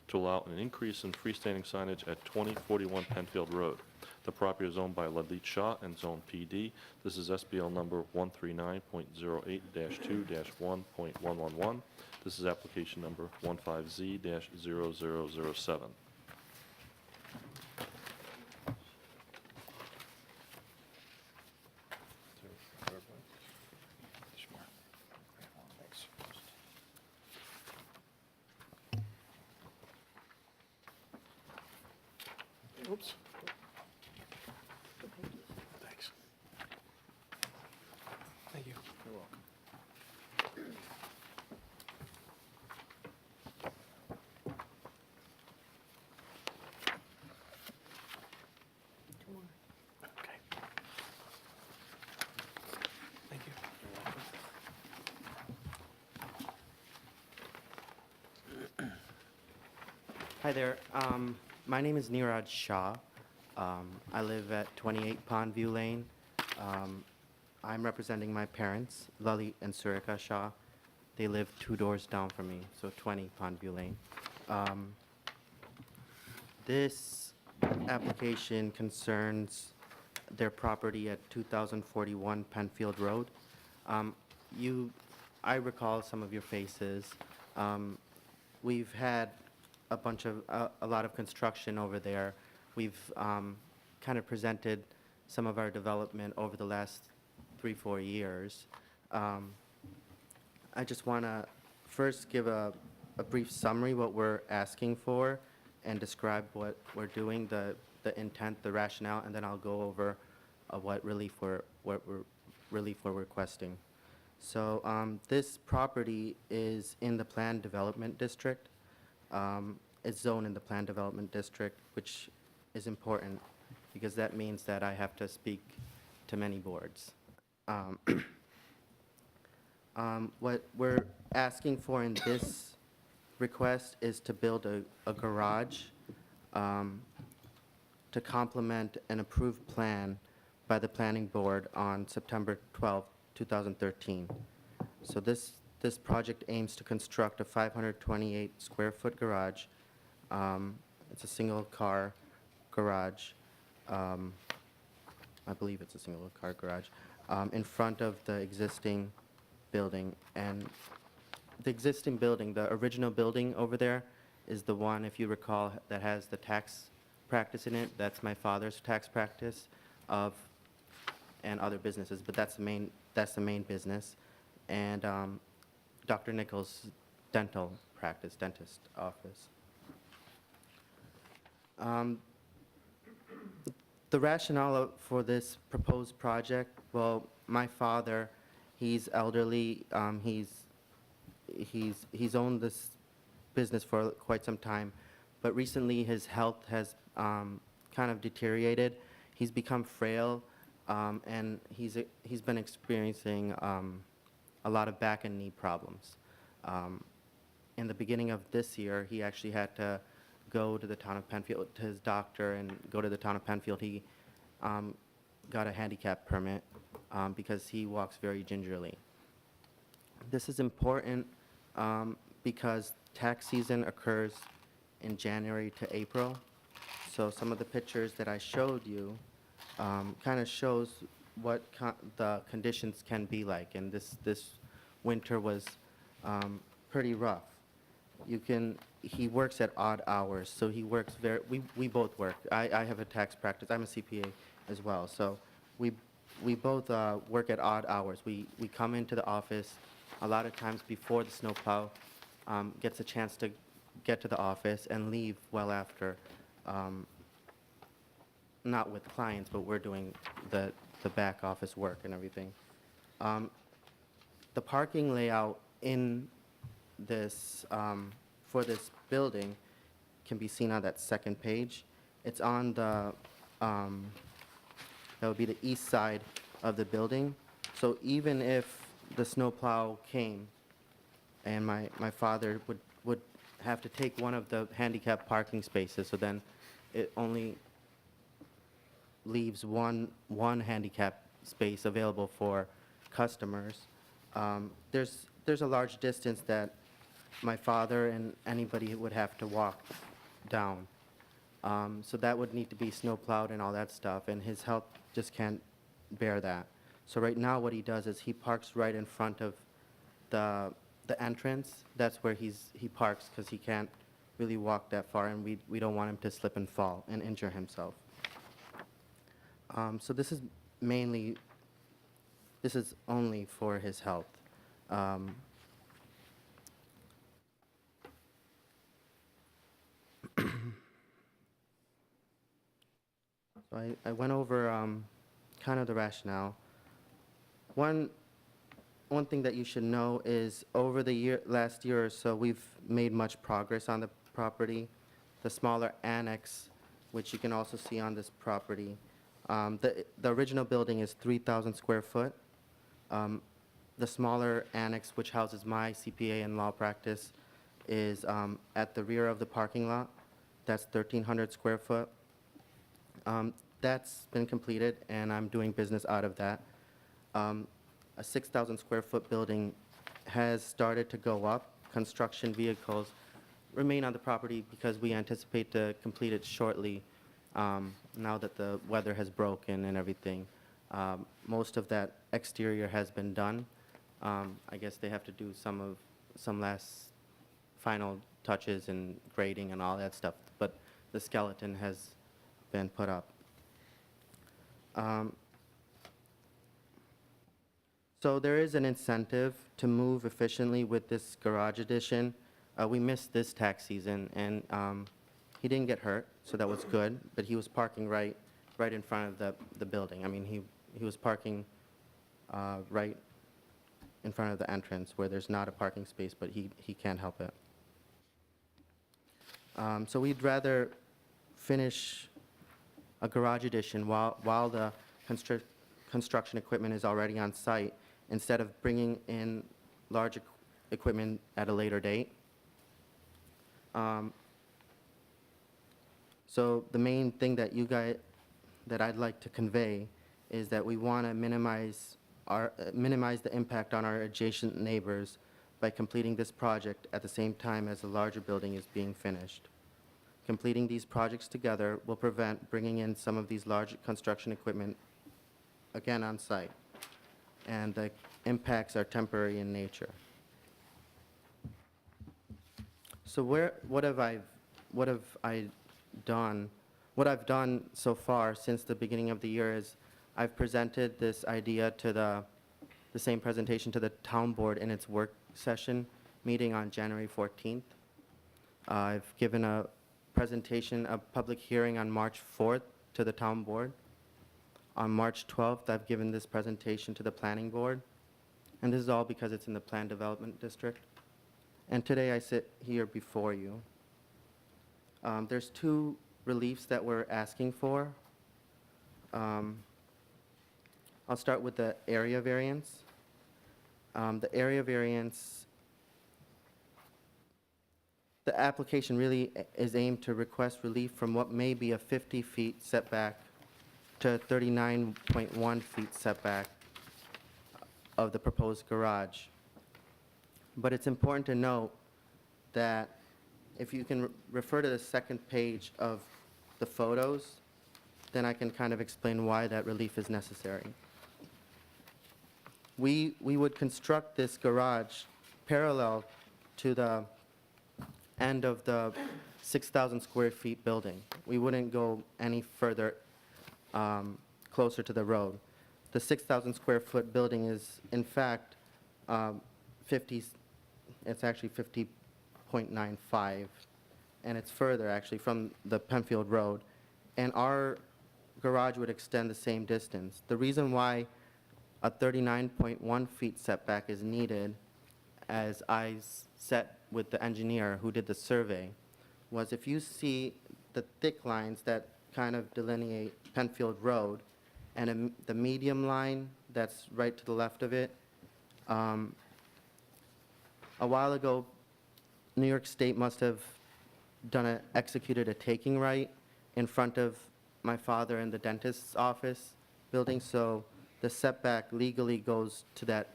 to allow an increase in freestanding signage at 2041 Penfield Road. The property is owned by Lalit Shah and Zone PD. This is SBL number 139.08-2-1.111. This is application number 15Z-0007. Oops. Thanks. Thank you. You're welcome. Okay. Thank you. You're welcome. Hi there. My name is Neeraj Shah. I live at 28 Pondview Lane. I'm representing my parents, Lalit and Surika Shah. They live 2 doors down from me, so 20 Pondview Lane. This application concerns their property at 2041 Penfield Road. I recall some of your faces. We've had a lot of construction over there. We've kind of presented some of our development over the last 3-4 years. I just want to first give a brief summary what we're asking for and describe what we're doing, the intent, the rationale, and then I'll go over what we're requesting. So this property is in the planned development district. It's zoned in the planned development district, which is important because that means that I have to speak to many boards. What we're asking for in this request is to build a garage to complement an approved plan by the planning board on September 12, 2013. So this project aims to construct a 528 square foot garage. It's a single car garage. I believe it's a single car garage in front of the existing building. And the existing building, the original building over there is the one, if you recall, that has the tax practice in it. That's my father's tax practice and other businesses, but that's the main business. And Dr. Nichols' dental practice, dentist office. The rationale for this proposed project, well, my father, he's elderly. He's owned this business for quite some time, but recently his health has kind of deteriorated. He's become frail, and he's been experiencing a lot of back and knee problems. In the beginning of this year, he actually had to go to the town of Penfield, to his doctor, and go to the town of Penfield. He got a handicap permit because he walks very gingerly. This is important because tax season occurs in January to April. So some of the pictures that I showed you kind of shows what the conditions can be like. And this winter was pretty rough. He works at odd hours, so he works we both work. I have a tax practice. I'm a CPA as well. So we both work at odd hours. We come into the office a lot of times before the snowplow gets a chance to get to the office and leave well after. Not with clients, but we're doing the back office work and everything. The parking layout in this, for this building can be seen on that second page. It's on the that would be the east side of the building. So even if the snowplow came and my father would have to take one of the handicap parking spaces, so then it only leaves one handicap space available for customers. There's a large distance that my father and anybody would have to walk down. So that would need to be snowplowed and all that stuff, and his health just can't bear that. So right now what he does is he parks right in front of the entrance. That's where he parks because he can't really walk that far, and we don't want him to slip and fall and injure himself. So this is only for his health. So I went over kind of the rationale. One thing that you should know is over the last year or so, we've made much progress on the property. The smaller annex, which you can also see on this property, the original building is 3,000 square foot. The smaller annex, which houses my CPA and law practice, is at the rear of the parking lot. That's 1,300 square foot. That's been completed, and I'm doing business out of that. A 6,000 square foot building has started to go up. Construction vehicles remain on the property because we anticipate to complete it shortly, now that the weather has broken and everything. Most of that exterior has been done. I guess they have to do some last final touches and grading and all that stuff, but the skeleton has been put up. So there is an incentive to move efficiently with this garage addition. We missed this tax season, and he didn't get hurt, so that was good, but he was parking right in front of the building. I mean, he was parking right in front of the entrance where there's not a parking space, but he can't help it. So we'd rather finish a garage addition while the construction equipment is already on site, instead of bringing in large equipment at a later date. So the main thing that I'd like to convey is that we want to minimize the impact on our adjacent neighbors by completing this project at the same time as the larger building is being finished. Completing these projects together will prevent bringing in some of these large construction equipment again on site, and the impacts are temporary in nature. So what I've done so far since the beginning of the year is I've presented this idea to the same presentation to the town board in its work session meeting on January 14th. I've given a public hearing on March 4th to the town board. On March 12th, I've given this presentation to the planning board, and this is all because it's in the planned development district. And today I sit here before you. There's two reliefs that we're asking for. I'll start with the area variance. The area variance, the application really is aimed to request relief from what may be a 50 feet setback to 39.1 feet setback of the proposed garage. But it's important to note that if you can refer to the second page of the photos, then I can kind of explain why that relief is necessary. We would construct this garage parallel to the end of the 6,000 square feet building. We wouldn't go any further closer to the road. The 6,000 square foot building is, in fact, it's actually 50.95, and it's further actually from the Penfield Road, and our garage would extend the same distance. The reason why a 39.1 feet setback is needed, as I set with the engineer who did the survey, was if you see the thick lines that kind of delineate Penfield Road, and the medium line that's right to the left of it. A while ago, New York State must have executed a taking right in front of my father and the dentist's office building, so the setback legally goes to that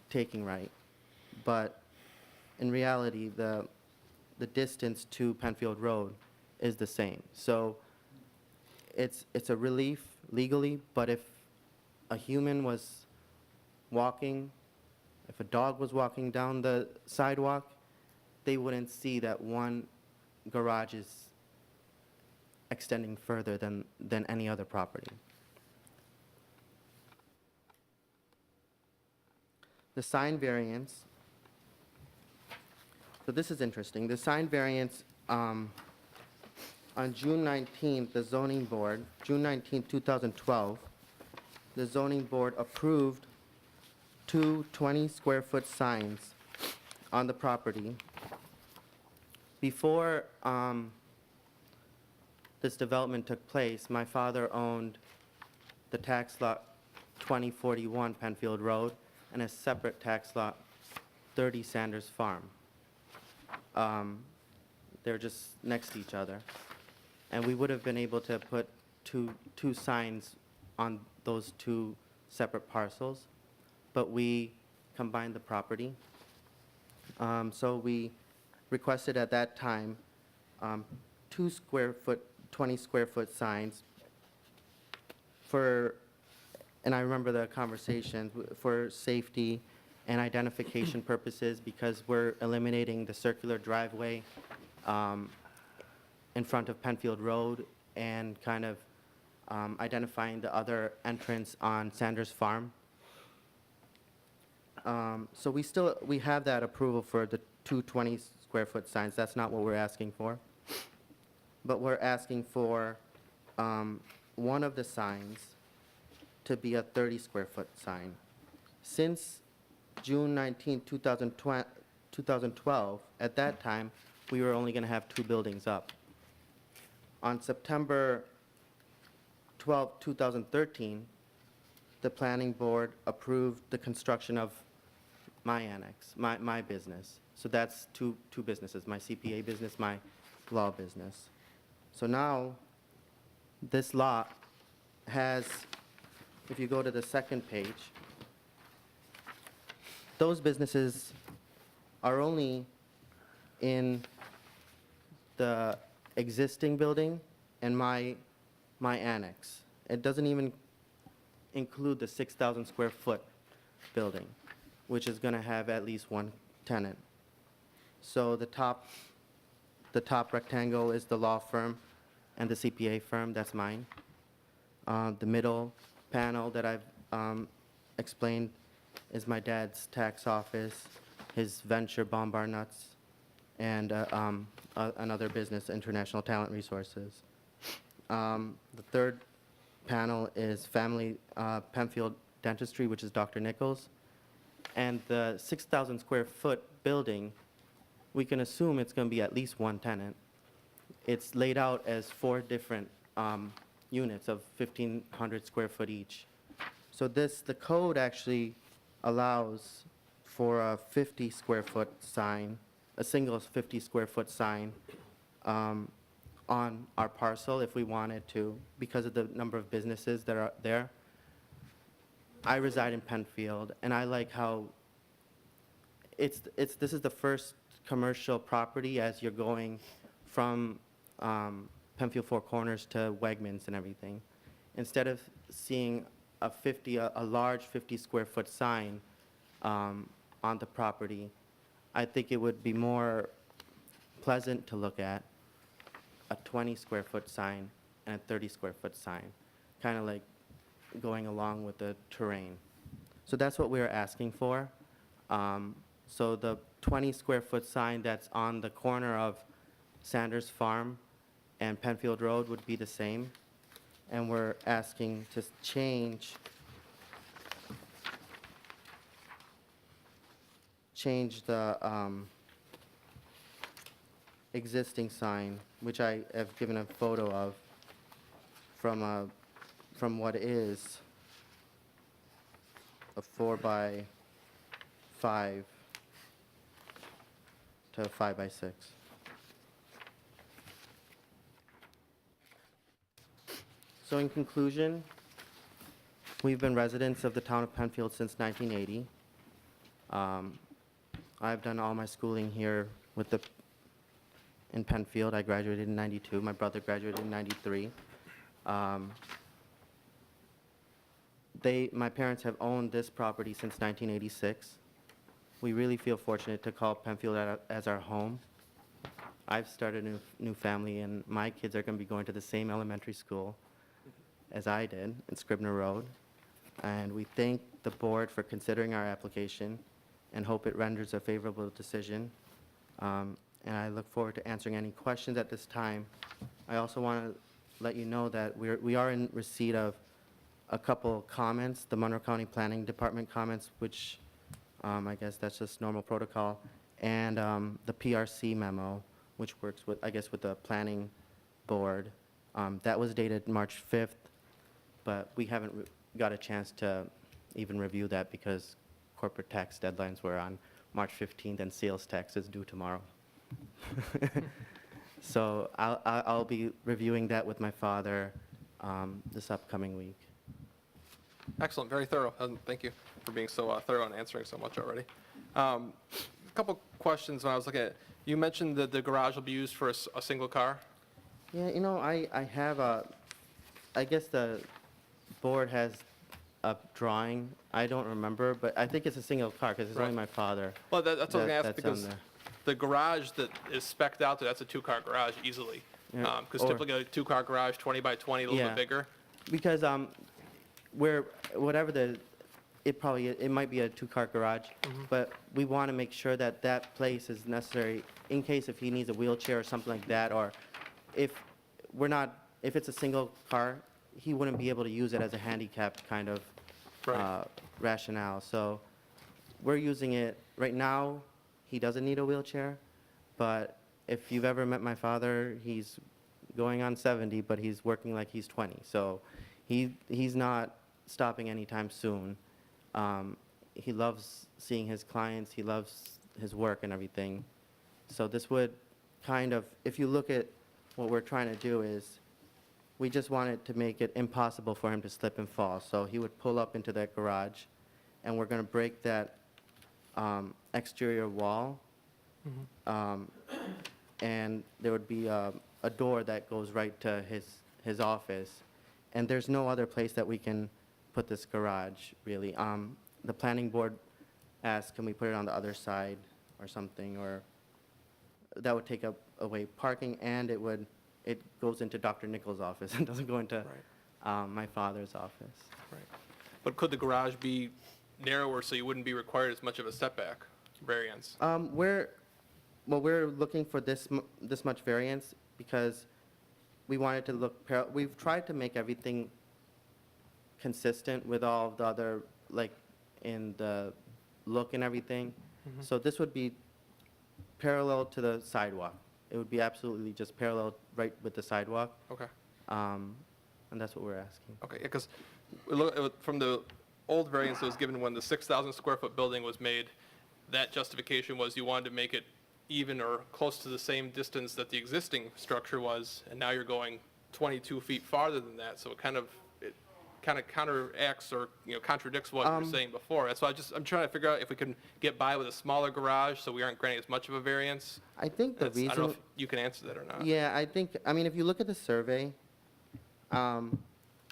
taking right. But in reality, the distance to Penfield Road is the same. So it's a relief legally, but if a human was walking, if a dog was walking down the sidewalk, they wouldn't see that one garage is extending further than any other property. The sign variance. So this is interesting. The sign variance, on June 19th, the zoning board, June 19th, 2012, the zoning board approved two 20-square-foot signs on the property. Before this development took place, my father owned the tax lot 2041 Penfield Road and a separate tax lot 30 Sanders Farm. They're just next to each other. And we would have been able to put two signs on those two separate parcels, but we combined the property. So we requested at that time 20-square-foot signs for, and I remember the conversations, for safety and identification purposes, because we're eliminating the circular driveway in front of Penfield Road and kind of identifying the other entrance on Sanders Farm. So we have that approval for the two 20-square-foot signs. That's not what we're asking for. But we're asking for one of the signs to be a 30-square-foot sign. Since June 19, 2012, at that time, we were only going to have two buildings up. On September 12, 2013, the planning board approved the construction of my annex, my business. So that's two businesses, my CPA business, my law business. So now, this lot has, if you go to the second page, those businesses are only in the existing building and my annex. It doesn't even include the 6,000 square foot building, which is going to have at least one tenant. So the top rectangle is the law firm and the CPA firm, that's mine. The middle panel that I've explained is my dad's tax office, his venture, Bombard Nuts, and another business, International Talent Resources. The third panel is Family Penfield Dentistry, which is Dr. Nichols. And the 6,000 square foot building, we can assume it's going to be at least one tenant. It's laid out as 4 different units of 1,500 square foot each. So the code actually allows for a 50 square foot sign, a single 50 square foot sign on our parcel if we wanted to, because of the number of businesses that are there. I reside in Penfield, and I like how this is the first commercial property as you're going from Penfield Four Corners to Wegmans and everything. Instead of seeing a large 50 square foot sign on the property, I think it would be more pleasant to look at a 20 square foot sign and a 30 square foot sign, kind of like going along with the terrain. So that's what we're asking for. So the 20 square foot sign that's on the corner of Sanders Farm and Penfield Road would be the same. And we're asking to change the existing sign, which I have given a photo of, from what is a 4x5 to a 5x6. So in conclusion, we've been residents of the town of Penfield since 1980. I've done all my schooling here in Penfield. I graduated in 92. My brother graduated in 93. My parents have owned this property since 1986. We really feel fortunate to call Penfield as our home. I've started a new family, and my kids are going to be going to the same elementary school as I did in Scribner Road. And we thank the board for considering our application and hope it renders a favorable decision. And I look forward to answering any questions at this time. I also want to let you know that we are in receipt of a couple comments, the Monroe County Planning Department comments, which I guess that's just normal protocol, and the PRC memo, which works with, I guess, with the planning board. That was dated March 5th, but we haven't got a chance to even review that because corporate tax deadlines were on March 15th and sales tax is due tomorrow. So I'll be reviewing that with my father this upcoming week. Excellent, very thorough. Thank you for being so thorough and answering so much already. A couple questions when I was looking at it. You mentioned that the garage will be used for a single car. Yeah, you know, I have I guess the board has a drawing. I don't remember, but I think it's a single car because it's Right. only my father. Well, that's what I was going to ask that's on because there. the garage that is spec'd out there, that's a two-car garage easily. Yeah, Because or- typically a two-car garage, 20 by 20, a little Yeah. bit bigger. Because whatever it might be a two-car garage, but we want to make sure that that place is necessary in case if he needs a wheelchair or something like that, or if it's a single car, he wouldn't be able to use it as a handicapped kind of Right. rationale. So we're using it, right now, he doesn't need a wheelchair, but if you've ever met my father, he's going on 70, but he's working like he's 20. So he's not stopping anytime soon. He loves seeing his clients, he loves his work and everything. So this would kind of, if you look at what we're trying to do is, we just wanted to make it impossible for him to slip and fall. So he would pull up into that garage, and we're going to break that exterior wall. And there would be a door that goes right to his office. And there's no other place that we can put this garage, really. The planning board asked, can we put it on the other side or something, or that would take away parking, and it goes into Dr. Nichols' office and doesn't go into my father's office. Right. But could the garage be narrower so you wouldn't be required as much of a setback variance? We're looking for this much variance because we wanted to look, we've tried to make everything consistent with all the other, like, in the look and everything. So this would be parallel to the sidewalk. It would be absolutely just parallel right with the sidewalk, Okay. and that's what we're asking. Okay, yeah, because from the old variance that was given when the 6,000 square foot building was made, that justification was you wanted to make it even or close to the same distance that the existing structure was, and now you're going 22 feet farther than that, so it kind of counteracts or, contradicts what you were saying before. That's why I'm trying to figure out if we can get by with a smaller garage so we aren't granting as much of a variance. I think the I don't know reason, if you can answer that or not. yeah, I mean, if you look at the survey, when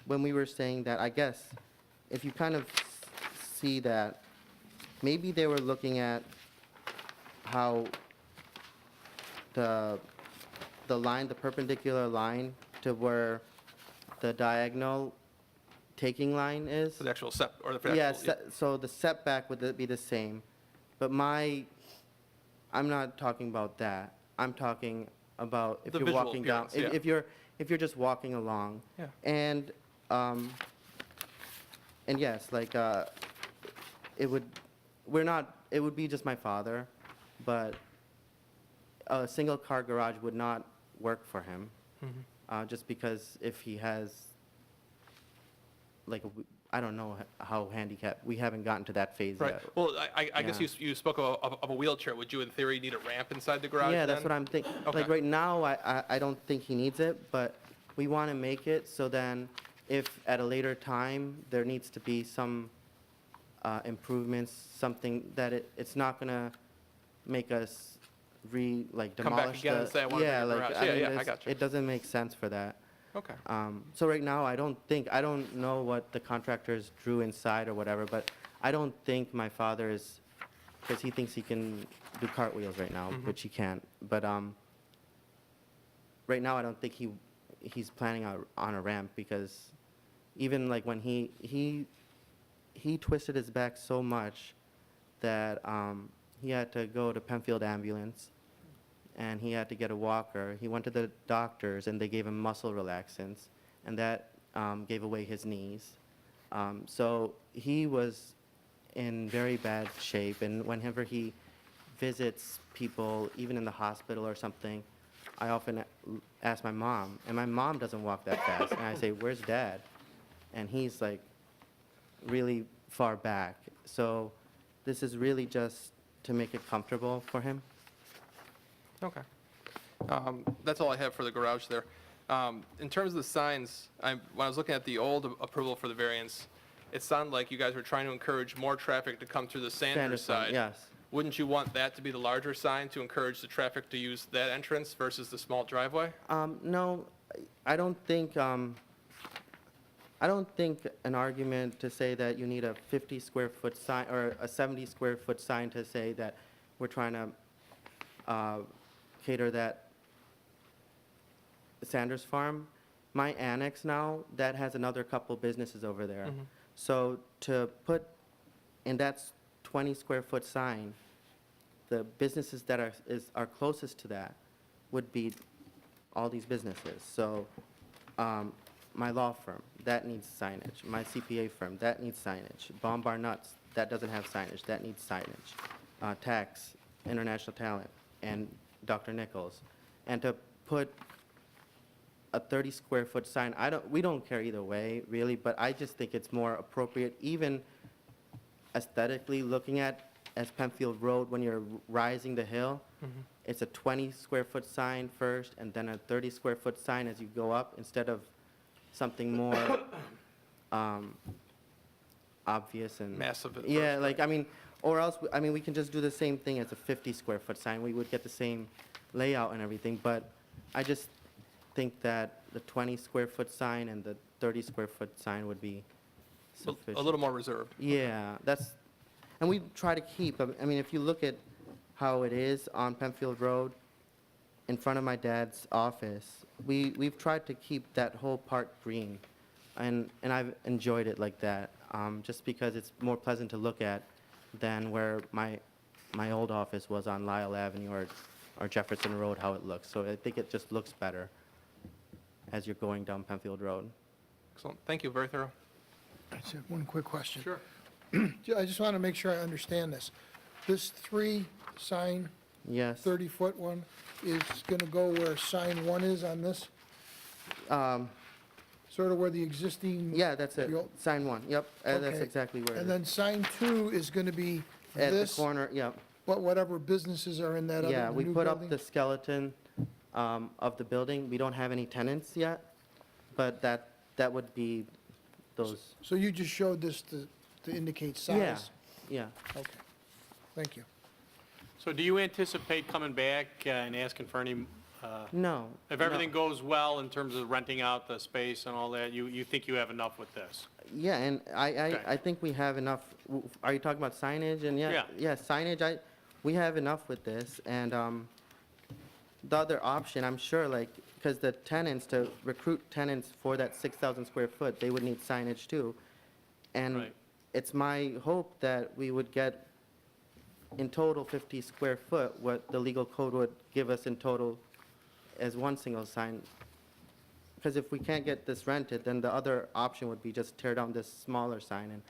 we were saying that, I guess, if you kind of see that, maybe they were looking at how the line, the perpendicular line to where the diagonal taking line is. So the actual or the Yeah, actual, so the setback would be the same, but I'm not talking about that. I'm talking about if The you're visual walking down, appearance, if you're just walking along. Yeah. And yes, like, it would be just my father, but a single car garage would not work for him. Just because if he has like, I don't know how handicapped, we haven't gotten to that phase Right, yet. well, I guess Yeah. you spoke of a wheelchair. Would you in theory need a ramp inside the garage Yeah, that's then? what I'm thinking. Okay. Like, right now, I don't think he needs it, but we want to make it so then if at a later time, there needs to be some improvements, something that it's not gonna make us like Come back demolish again and say, "I want a yeah, bigger like, garage." I Yeah, mean, yeah, I it's- gotcha. it doesn't make sense for that. Okay. So right now, I don't know what the contractors drew inside or whatever, but I don't think my father is, because he thinks he can do cartwheels right now, Mhm. which he can't. But right now, I don't think he's planning on a ramp, because even like when he twisted his back so much that he had to go to Penfield ambulance, and he had to get a walker. He went to the doctors, and they gave him muscle relaxants, and that gave away his knees. So he was in very bad shape, and whenever he visits people, even in the hospital or something, I often ask my mom, and my mom doesn't walk that fast, and I say, "Where's Dad?" And he's like really far back. So this is really just to make it comfortable for him. Okay. That's all I have for the garage there. In terms of the signs, when I was looking at the old approval for the variance, it sounded like you guys were trying to encourage more traffic to come through the Sanders Sanderson, side. yes. Wouldn't you want that to be the larger sign to encourage the traffic to use that entrance versus the small driveway? No, I don't think an argument to say that you need a 50 square foot sign or a 70 square foot sign to say that we're trying to cater that Sanders Farm. My annex now, that has another couple businesses over there. Mhm. So to put, and that's 20 square foot sign, the businesses that are closest to that would be all these businesses. So my law firm, that needs signage. My CPA firm, that needs signage. Bombar Nuts, that doesn't have signage, that needs signage. Tax, International Talent, and Dr. Nichols. And to put a 30 square foot sign, we don't care either way, really, but I just think it's more appropriate, even aesthetically looking at as Penfield Road when you're rising the hill. Mhm. It's a 20 square foot sign first, and then a 30 square foot sign as you go up, instead of something more obvious and. Massive at Yeah, first, like, I mean, or else, I mean, we can just do the same thing as a 50 square foot sign. We would get the same layout and everything, but I just think that the 20 square foot sign and the 30 square foot sign would be sufficient. A little more reserved. Yeah, and we try to keep, I mean, if you look at how it is on Penfield Road, in front of my dad's office, we've tried to keep that whole part green, and I've enjoyed it like that, just because it's more pleasant to look at than where my old office was on Lyle Avenue or Jefferson Road, how it looks. So I think it just looks better as you're going down Penfield Road. Excellent. Thank you. Very thorough. I just have one quick question. Sure. I just want to make sure I understand this. This 3 sign, Yes. 30-foot one, is going to go where sign 1 is on this? Sort of where the existing? Yeah, that's it. You'll- Sign 1, yep, that's Okay. exactly where it And is. then sign 2 is going to be At the this, corner, yep. but whatever businesses are in that other, Yeah, the we new put up building? the skeleton of the building. We don't have any tenants yet, but that would be those, So you just showed this to indicate yeah, size? yeah. Okay, thank you. So do you anticipate coming back and asking for any, No. if no. everything goes well in terms of renting out the space and all that, you think you have enough with this? Yeah, and Okay. I think we have enough. Are you talking about signage? And Yeah. yeah, signage, we have enough with this. And the other option, I'm sure, like, because the tenants, to recruit tenants for that 6,000 square foot, they would need signage too. And Right. it's my hope that we would get in total 50 square foot, what the legal code would give us in total as one single sign. Because if we can't get this rented, then the other option would be just tear down this smaller sign and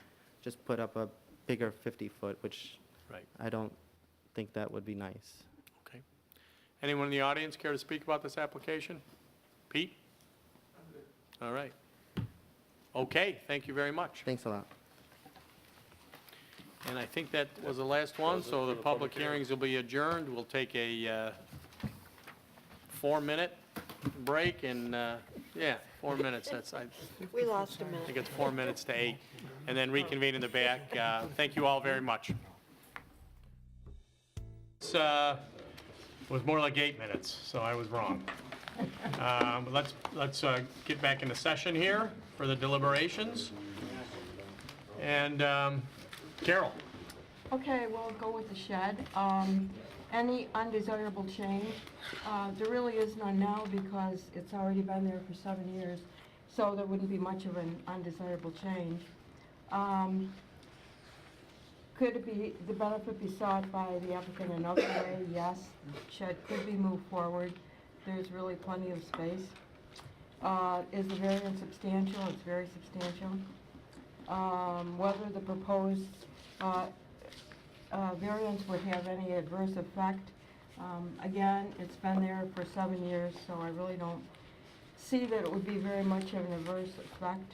just put up a bigger 50-foot, which Right. I don't think that would be nice. Okay. Anyone in the audience care to speak about this application? Pete? All right. Okay, thank you very much. Thanks a lot. And I think that was the last one, so the public hearings will be adjourned. We'll take a 4-minute break and, 4 minutes, We lost a I minute. think it's 4 minutes to 8, and then reconvene in the back. Thank you all very much. It was more like 8 minutes, so I was wrong. Let's get back into session here for the deliberations. And Carol? Okay, we'll go with the shed. Any undesirable change? There really is none now because it's already been there for 7 years, so there wouldn't be much of an undesirable change. Could it be, the benefit be sought by the applicant another way? Yes, shed could be moved forward. There's really plenty of space. Is the variance substantial? It's very substantial. Whether the proposed variance would have any adverse effect. Again, it's been there for 7 years, so I really don't see that it would be very much of an adverse effect.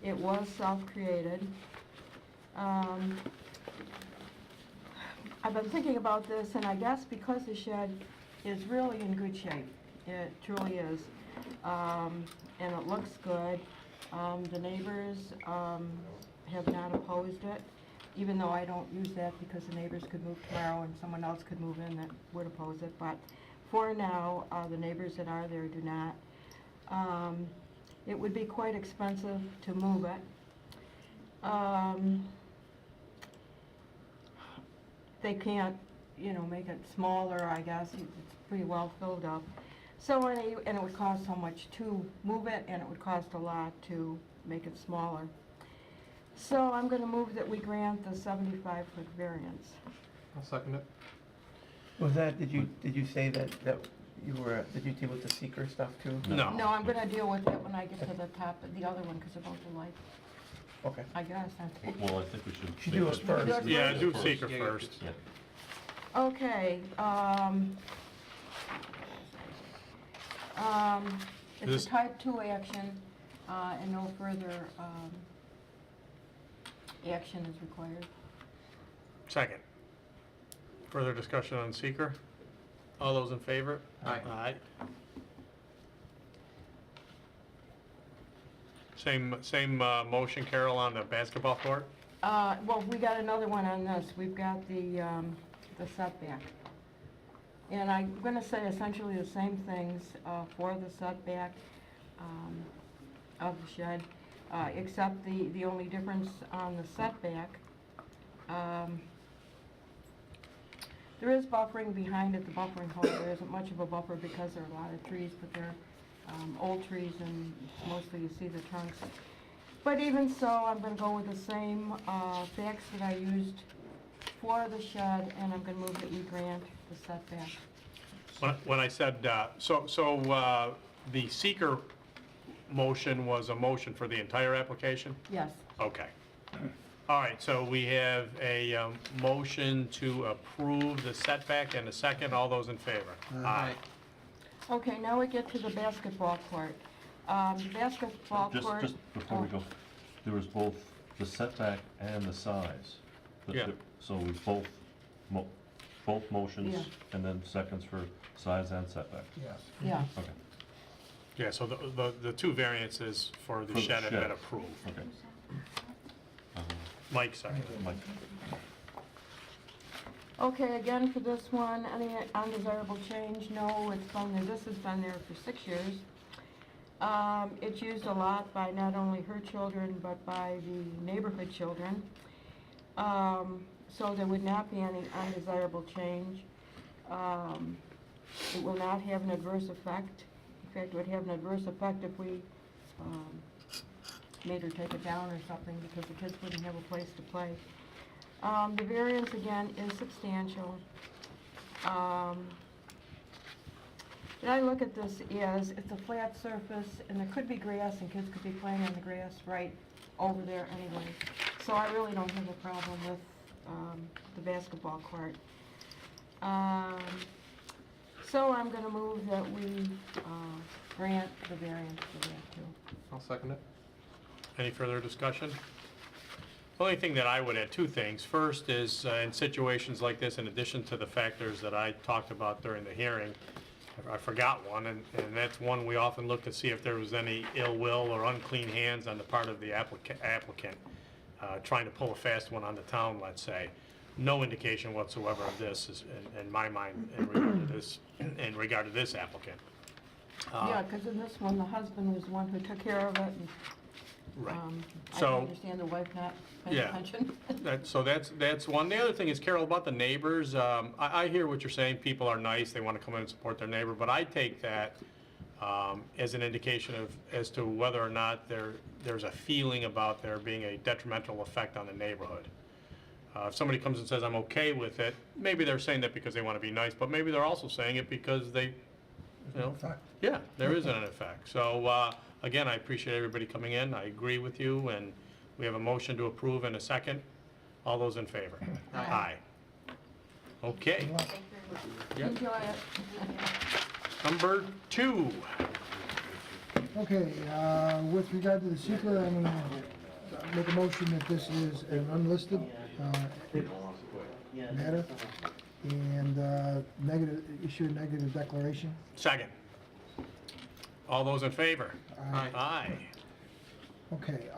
It was self-created. I've been thinking about this, and I guess because the shed is really in good shape, it truly is, and it looks good. The neighbors have not opposed it, even though I don't use that because the neighbors could move tomorrow and someone else could move in that would oppose it. But for now, the neighbors that are there do not. It would be quite expensive to move it. They can't, make it smaller, I guess. It's pretty well filled up. So, and it would cost so much to move it, and it would cost a lot to make it smaller. So I'm going to move that we grant the 75-foot variance. I'll second it. Was that, did you say that you were, did you deal with the seeker stuff too? No. No, I'm going to deal with it when I get to the top of the other one, because they're both alike, Okay. I guess. Well, I think we should. Should do make it it- first. Yeah, do First. seeker first. Yeah. Okay, it's This- a type 2 action, and no further action is required. Second. Further discussion on seeker? All those in favor? Aye. Aye. Same motion, Carol, on the basketball court? Well, we got another one on this. We've got the setback. And I'm going to say essentially the same things for the setback of the shed, except the only difference on the setback. There is buffering behind it, the buffering hole. There isn't much of a buffer because there are a lot of trees, but they're old trees and mostly you see the trunks. But even so, I'm going to go with the same facts that I used for the shed, and I'm going to move that we grant the setback. When I said, the seeker motion was a motion for the entire application? Yes. Okay. All right, so we have a motion to approve the setback and a second. All those in favor? Aye. Okay, now we get to the basketball court. The basketball court. Just before we go, there was both the setback and the size. But Yeah. So we both motions Yeah. and then seconds for size and setback. Yes. Yeah. Okay, Yeah, so the two variances for the For the shed have been shed. approved. okay. Mike, second. Mike, Okay, again, for this one, any undesirable change? No, it's been there, this has been there for 6 years. It's used a lot by not only her children, but by the neighborhood children. So there would not be any undesirable change. It will not have an adverse effect. In fact, it would have an adverse effect if we made her take it down or something, because the kids wouldn't have a place to play. The variance, again, is substantial. And I look at this as, it's a flat surface, and there could be grass, and kids could be playing on the grass right over there anyway. So I really don't have a problem with the basketball court. So I'm going to move that we grant the variance for that too. I'll second it. Any further discussion? Only thing that I would add, two things. First is, in situations like this, in addition to the factors that I talked about during the hearing, I forgot one, and that's one we often look to see if there was any ill will or unclean hands on the part of the applicant, trying to pull a fast one on the town, let's say. No indication whatsoever of this, is, in my mind, in regard to this applicant. Yeah, because in this one, the husband was the one who took care of it, and Right. I So- can understand the wife not paying Yeah. attention. So that's one. The other thing is, Carol, about the neighbors, I hear what you're saying, people are nice, they want to come in and support their neighbor, but I take that as an indication as to whether or not there's a feeling about there being a detrimental effect on the neighborhood. If somebody comes and says, I'm okay with it, maybe they're saying that because they want to be nice, but maybe they're also saying it because they, yeah, there is an effect. So, again, I appreciate everybody coming in, I agree with you, and we have a motion to approve in a second. All those in favor? Aye. Okay. Yep. Enjoy it. Number 2. Okay, with regard to the seeker, I'm gonna make a motion that this is an unlisted matter, and issue a negative declaration. Second. All those in favor? Aye. Aye. Okay,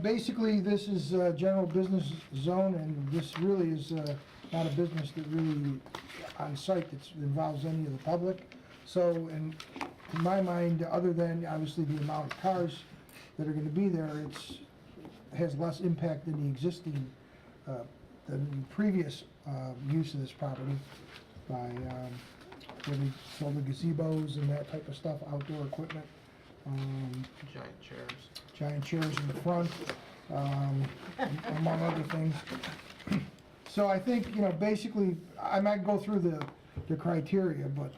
basically, this is a general business zone, and this really is not a business that really on site that involves any of the public. So, in my mind, other than obviously the amount of cars that are gonna be there, has less impact than the existing, than the previous use of this property by, where they sold the gazebos and that type of stuff, outdoor equipment. Giant chairs in the front, among other things. So I think, basically, I might go through the criteria, but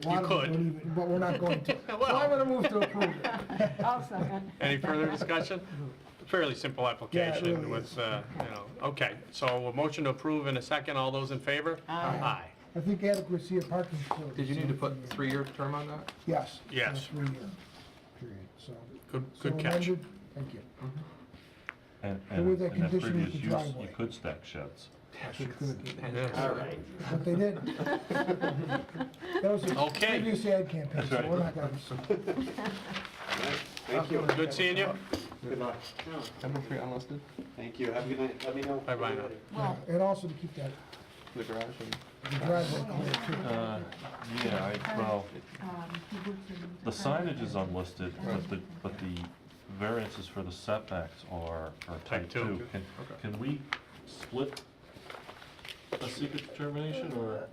a lot of it don't even, but we're not going to. So I'm gonna move to approve it. I'll second. Any further discussion? Fairly simple application really with, okay. So a motion to approve in a second. All those in favor? Aye. I think adequacy of parking facilities. Did you need to put 3-year term on that? Yes. Yes. 3 year period, so. Good so catch. amended. Thank you. And And with that in that condition with previous the use, driveway. you could stack sheds. Yes, you could, Yes. but they didn't. That was a Okay. previous ad campaign, so we're not gonna. Thank you. Good seeing you. Good luck. Number 3 unlisted, Thank you. Have a good night. Let me know. Bye-bye now. Well, And also to keep that, the garage and. the driveway clear too. Yeah, well, he works in the signage is unlisted, but the variances for the setbacks are type Type 2. 2. Can we split a secret determination, or?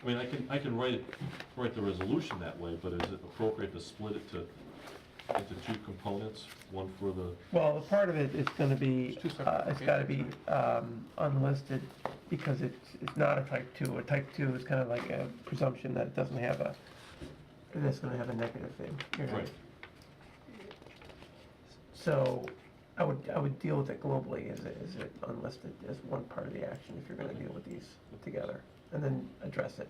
I mean, I can write the resolution that way, but is it appropriate to split it into 2 components, one for the, Well, a part of it is gonna be, It's two separate it's gotta be unlisted, because it's not a type 2. A type 2 is kind of like a presumption that it doesn't have it is gonna have a negative thing. right, So, I would deal with it globally as it unlisted, as one part of the action, if you're gonna deal with these together, and then address it.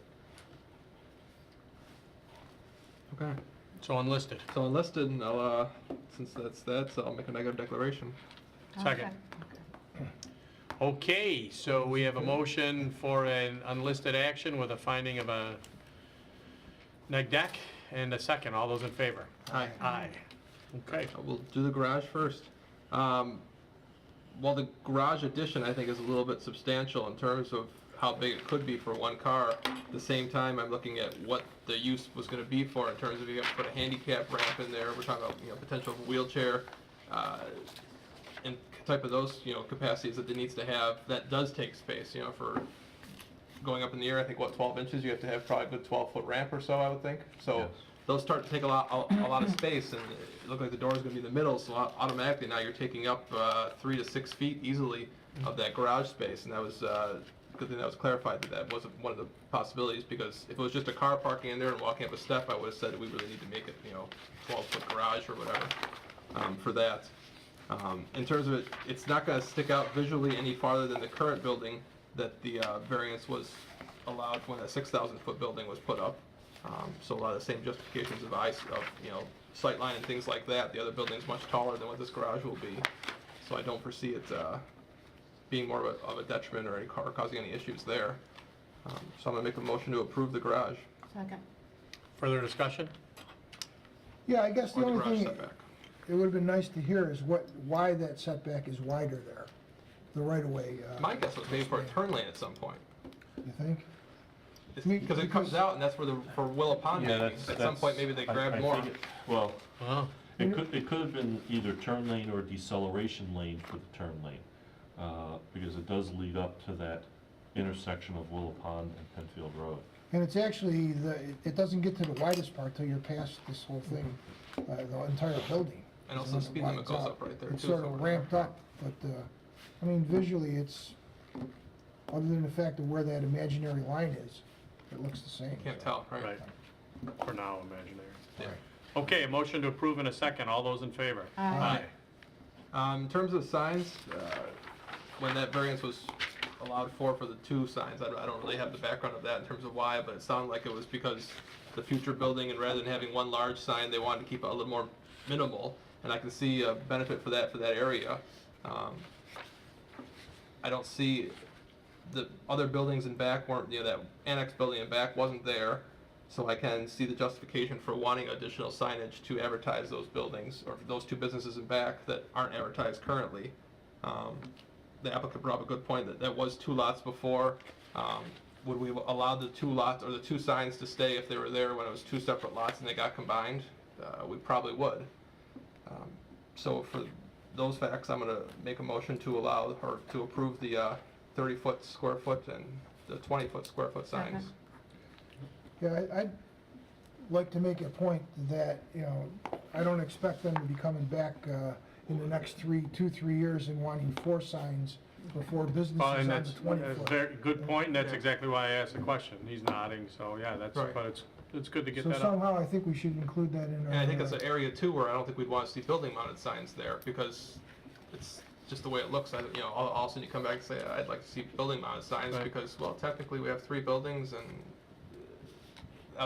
Okay. So unlisted. So unlisted, and I'll, since that's that, so I'll make a negative declaration. Second. Okay, so we have a motion for an unlisted action with a finding of a neg deck and a second. All those in favor? Aye. Aye. Okay. We'll do the garage first. While the garage addition, I think, is a little bit substantial in terms of how big it could be for one car, at the same time, I'm looking at what the use was gonna be for in terms of you have to put a handicap ramp in there, we're talking about, potential for wheelchair, and type of those, capacities that it needs to have, that does take space, for going up in the air, I think, 12 inches, you have to have probably a good 12-foot ramp or so, I would think. So Yes. those start to take a lot of space, and it looks like the door's gonna be in the middle, so automatically now you're taking up 3 to 6 feet easily of that garage space, and that was, good thing that was clarified that wasn't one of the possibilities, because if it was just a car parking in there and walking up a step, I would've said that we really need to make it, 12-foot garage or whatever, for that. In terms of it, it's not gonna stick out visually any farther than the current building that the variance was allowed when that 6,000-foot building was put up. So a lot of the same justifications of sightline and things like that. The other building's much taller than what this garage will be. So I don't foresee it being more of a detriment or causing any issues there. So I'm gonna make a motion to approve the garage Second. Further discussion? Yeah, I guess or the the only garage thing setback. it would've been nice to hear is why that setback is wider there, the right-of-way. My guess was maybe for a turn lane at some point. You think? Because it comes out and that's where for Willow Pond Yeah, maybe. At some point, maybe they grabbed more. Well, Well, it could have been either turn lane or deceleration lane for the turn lane, because it does lead up to that intersection of Willow Pond and Penfield Road. And it's actually, it doesn't get to the widest part till you're past this whole thing, the entire building. And also Then the it speed limit widens goes out. up right there It's too. sort so of we're- ramped up, but, I mean, visually, it's, other than the fact of where that imaginary line is, it looks the same. Can't tell, right? right, for now, imaginary. Yeah. Okay, a motion to approve in a second, all those in favor? Aye. In terms of signs, when that variance was allowed for the two signs, I don't really have the background of that in terms of why, but it sounded like it was because the future building, and rather than having one large sign, they wanted to keep it a little more minimal, and I can see a benefit for that area. I don't see the other buildings in back weren't, that annex building in back wasn't there, so I can see the justification for wanting additional signage to advertise those buildings, or those two businesses in back that aren't advertised currently. The applicant brought up a good point that was two lots before. Would we allow the two lots, or the two signs to stay if they were there when it was two separate lots and they got combined? We probably would. So for those facts, I'm gonna make a motion to allow, or to approve the 30-foot square foot and the 20-foot square foot signs. Second. Yeah, I'd like to make a point that, I don't expect them to be coming back in the next 3 years and wanting 4 signs for 4 businesses Well, on and the that's 20 a foot. very good point, and that's Yeah. exactly why I asked the question. He's nodding, so yeah, that's, Right. but it's good to get So that up. somehow I think we should include that in our. And I think it's an area too where I don't think we'd want to see building mounted signs there, because it's just the way it looks. All of a sudden you come back and say, I'd like to see building mounted signs, Right. because, well, technically we have 3 buildings, and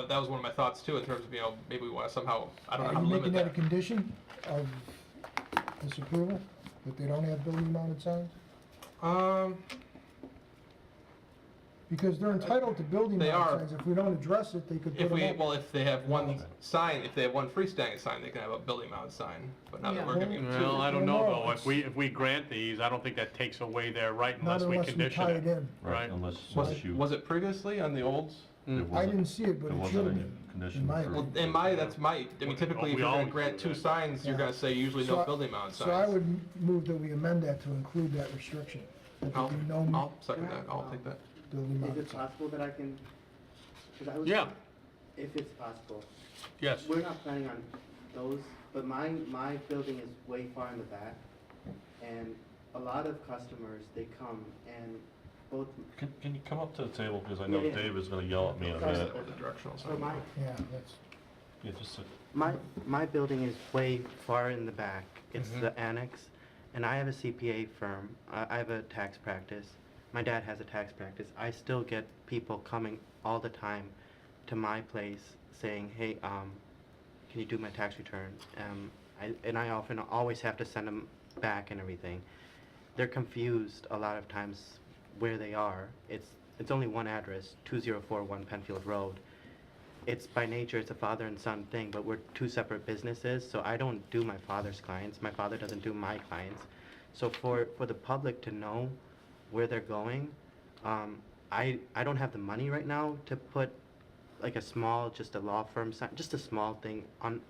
that was one of my thoughts too, in terms of, maybe we want to somehow, I don't know how Are to you limit making that a that. condition of this approval, that they don't have building mounted signs? Because they're entitled to building They mounted are. signs. If we don't address it, they could put them up. If they have one sign, if they have one freestanding sign, they can have a building mounted sign, but now that Yeah. we're giving them 2. Well, I don't know Well, though, no, if we grant these, I don't think that takes away their right Not unless we unless we condition tie it. it in. Right. Unless you. Was it previously on the olds? there I wasn't- didn't see it, but there it wasn't should have any been. condition in my for- opinion. Well, typically if We you're gonna always grant do 2 that. signs, you're Yeah. gonna say usually So no I- building mounted signs. So I would move that we amend that to include that restriction. That there I'll be no I'll second that, I'll take that. building Is mounted it signs. possible that I can, because I was. Yeah. If it's possible. Yes. We're not planning on those, but my building is way far in the back. And a lot of customers, they come and both, Can you come up to the table, because I know Yeah, yeah. Dave is gonna yell at me in a Sorry. minute. Or the directional so sign. my, That's, Yeah, just, my building is way far in the back. It's Mhm. the annex. And I have a CPA firm. I have a tax practice. My dad has a tax practice. I still get people coming all the time to my place saying, hey, can you do my tax return? I often always have to send them back and everything. They're confused a lot of times where they are. It's only one address, 2041 Penfield Road. It's by nature, it's a father and son thing, but we're 2 separate businesses, so I don't do my father's clients. My father doesn't do my clients. So for the public to know where they're going, I don't have the money right now to put like a small, just a law firm sign, just a small thing on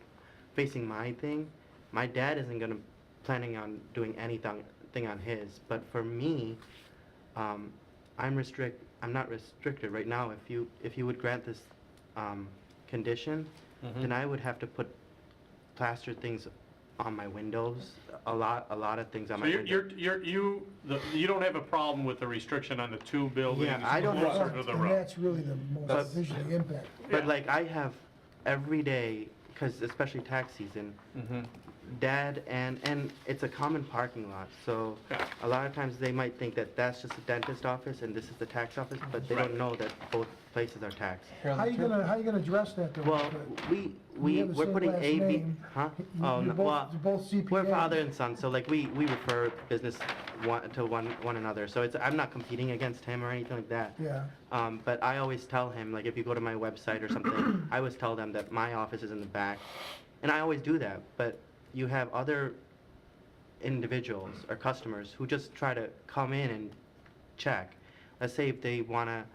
facing my thing. My dad isn't planning on doing anything on his, but for me, I'm not restricted right now. If you would grant this condition, then I would have to put plaster things on my windows, a lot of things on So my windows. you don't have a problem with the restriction on the 2 buildings Yeah, I don't have- closer to the and road? that's really the most visually impactful. But Yeah. like I have every day, because especially tax season, Dad and it's a common parking lot, so Yeah. a lot of times they might think that that's just a dentist office and this is the tax office, but they Right. don't know that both places are taxed. How you gonna address that though? Well, You have the we're same putting last A, B, name. huh? You- Oh, you're no, both- well, you're both CPAs. we're father and son, so like we refer business to one another. So I'm not competing against him or anything like that. Yeah, But I always tell him, like, if you go to my website or something, I always tell them that my office is in the back. And I always do that, but you have other individuals or customers who just try to come in and check. Let's say if they want to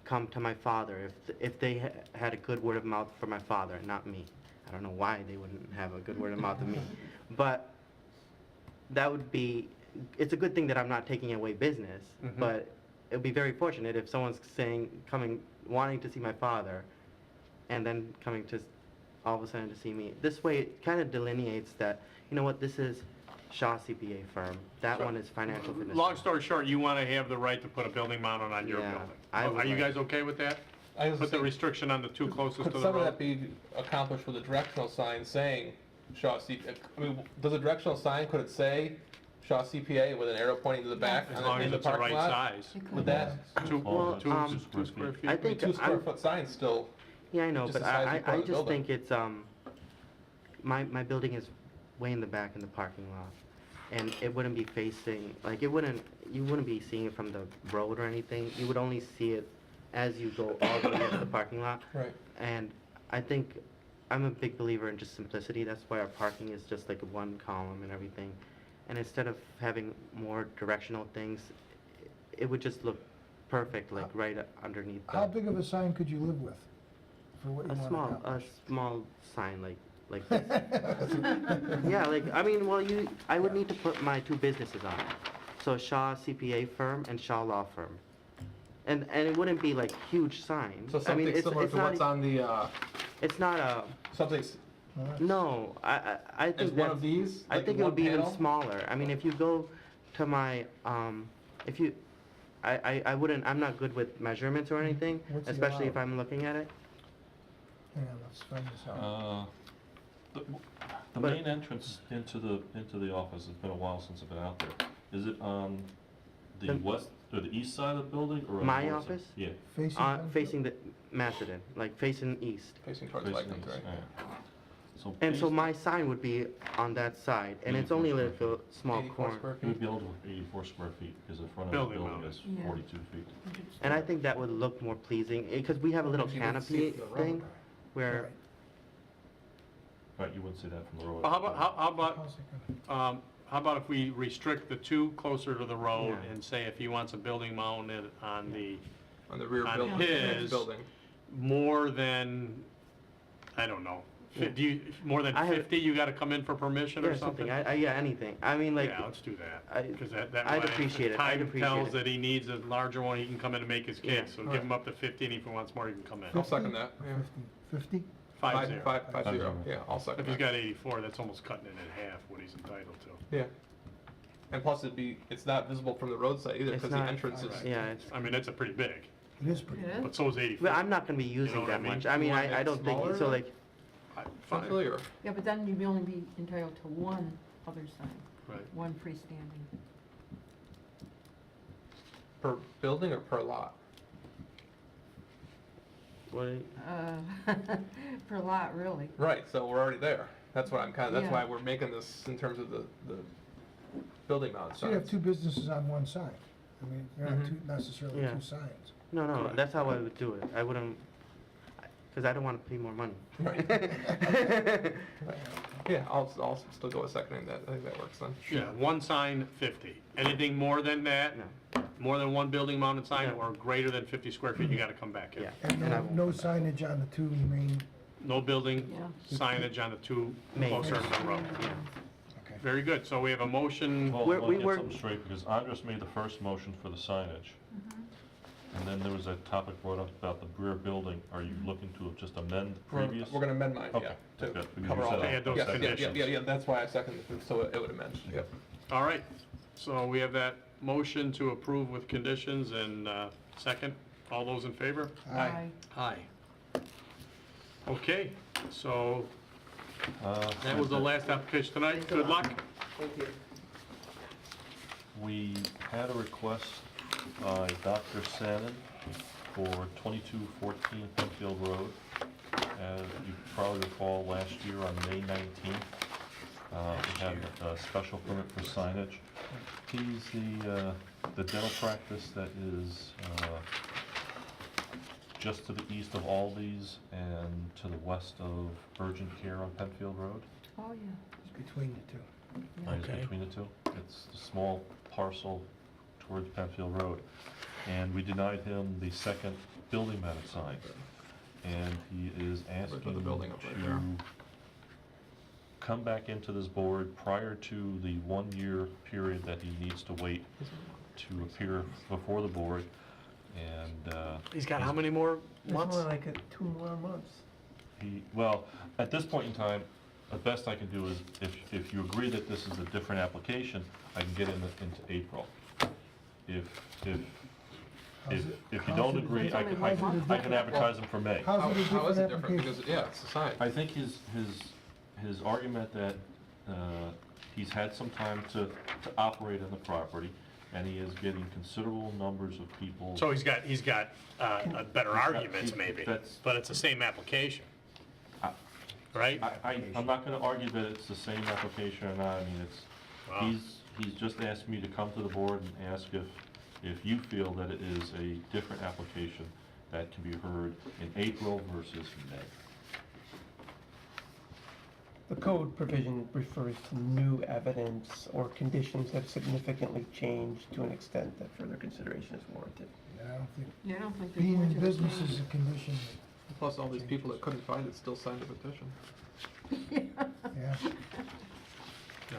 come to my father, if they had a good word of mouth for my father, not me. I don't know why they wouldn't have a good word of mouth of me. But that would be, it's a good thing that I'm not taking away business, but it would be very fortunate if someone's wanting to see my father, and then coming to, all of a sudden to see me. This way, it kind of delineates that, you know what, this is Shaw CPA firm, that one is Financial Fitness. Long story short, you want to have the right to put a building mounted on your Yeah, building. I would Are you like- guys okay with that? I was Put the saying, restriction on the two closest to could the some of that road? be accomplished with a directional sign saying Shaw CPA? I mean, does a directional sign, could it say Shaw CPA with an arrow pointing to the back As on long in as the it's the parking right lot? size. It could Would be. that, Two, Well, two, 2 square feet. I I mean, think 2 square I'm- foot sign still, Yeah, I know, just but the size you put on I the just building. think it's, my building is way in the back in the parking lot. And it wouldn't be facing, like, you wouldn't be seeing it from the road or anything. You would only see it as you go all the way into the parking lot. right. And I think, I'm a big believer in just simplicity. That's why our parking is just like one column and everything. And instead of having more directional things, it would just look perfect, like right underneath how the, big of a sign could you live with for what you a want to small sign like this. Yeah, like, I mean, well, I would need to put my two businesses on it. So Shaw CPA firm and Shaw Law Firm. And it wouldn't be like huge signs. So I mean, something similar it's to not, what's on the, it's not a, something, no, I as think one that's, of these? I like think it one would be even panel? smaller. I mean, if you go to my, if you, I wouldn't, I'm not good with measurements or anything, What's the especially if allowed? I'm looking at it. Hang on, let's find this out. The But- main entrance into the office, it's been a while since I've been out there. Is it on the The- west, or the east side of the building, or on the My north side? office? Yeah. Facing Penfield? Facing the Macedon, like facing east. Facing towards facing Lycans, east, right? yeah. So And so basi- my sign would be on that side, and it's only like a small 84 corner. square It would feet? be eligible for 84 square feet, because the front of the Building building mounted. is Yeah. 42 feet. And I think that would look more pleasing, because we have a little Because you wouldn't see canopy it from the road. thing, where, Right. Right, you wouldn't see that from the road. Well, how about, How's it gonna- how about if we restrict the two closer to the road Yeah. and say if he wants a building mounted on the, On the rear On building, the next his- building. more than, I don't know, do you, more than I have- 50, you gotta come in for permission or yeah, something? something, yeah, anything. I mean, like, Yeah, let's do that, I- because that I'd way, appreciate if it. I'd time appreciate tells it. that he needs a larger one, he can come in and make his Yeah. case, so give him up to 50, and if he wants more, he can come in. I'll second that, yeah. 50? 5-0. 5-0, yeah, I'll If second he's that. got 84, that's almost cutting it in half, what he's entitled to. Yeah. And plus it's not visible from the roadside either, It's because the not- entrance is. yeah, it's, I mean, it's a pretty big, It is pretty. It is? but so is 84. but I'm not gonna be using what I that mean? much. I mean, You want I it don't think, smaller so then? like, Fine, Essentially, or? Yeah, but then you'd only be entitled to one other sign, right. one freestanding. Per building or per lot? what, Per lot, really. Right, so we're already there. That's what that's Yeah. why we're making this in terms of the building mount So you have signs. two businesses on one side. I mean, you're not Mhm. necessarily Yeah. two signs. no, that's how I would do it. I wouldn't, because I don't wanna pay more money. Right. Yeah, I'll still go with seconding that. I think that works then. Yeah, one sign, 50. Anything more than that, No, more than one building mounted sign, No. or greater than 50 square feet, you gotta come back in. yeah. And and I no, won't. no signage on the two main, No building Yeah. signage on the two Main. closer to the road. okay. Very good, so we have a motion, Well, We're- let we me get were- something straight, because Andres made the first motion for the signage. And then there was a topic brought up about the rear building. Are you looking to just amend the previous? We're gonna amend mine, Okay, yeah, to okay, because cover you all said that. add those Yes, yeah, conditions. Yeah, that's why I seconded it, so it would amend, yep. all right. So we have that motion to approve with conditions, and second, all those in favor? Aye. Aye. Okay, so Uh, that was the last application tonight, good luck. We had a request by Dr. Sanin for 2214 Penfield Road. As you probably recall, last year on May 19th, we had a special permit for signage. He's the dental practice that is just to the east of Aldi's and to the west of Urgent Care on Penfield Road. Oh, yeah. It's between the two. Right, it's Okay. between the two. It's a small parcel towards Penfield Road. And we denied him the second building mounted sign. And he is asking put the building up right there. to come back into this board prior to the 1-year period that he needs to wait to appear before the board. And He's got how many more It's months? more like 2 more months. well, at this point in time, the best I can do is, if you agree that this is a different application, I can get into April. If you don't agree, I can advertise them for May. How's it a How is it different different? application? Because, yeah, it's a sign. I think his argument that he's had some time to operate on the property, and he is getting considerable numbers of people. So he's got a better arguments maybe, that's- but it's the same application, I- right? I'm not gonna argue that it's the same application or not. I mean, Wow. he's just asked me to come to the board and ask if you feel that it is a different application that can be heard in April versus May. The code provision refers to new evidence or conditions that have significantly changed to an extent that further consideration is warranted. Yeah, I don't think, Yeah, I don't think there's being much in of a business change. is a condition, Plus, all these people that couldn't find it still signed the petition. yeah. No,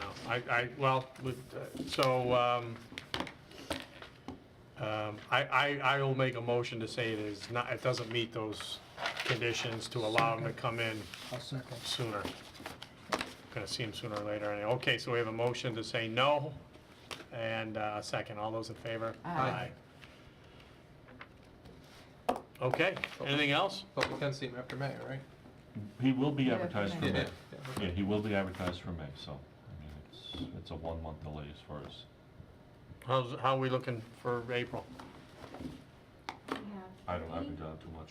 I will make a motion to say it doesn't meet those conditions to allow him to come in I'll second. sooner. Gonna see him sooner or later anyway. Okay, so we have a motion to say no, and a second. All those in favor? Aye. Okay, anything else? But we can see him after May, right? He will be Yeah, advertised for May. May. Yeah. Yeah, he will be advertised for May, so, I mean, it's a 1-month delay as far as, How are we looking for April? I haven't done too much.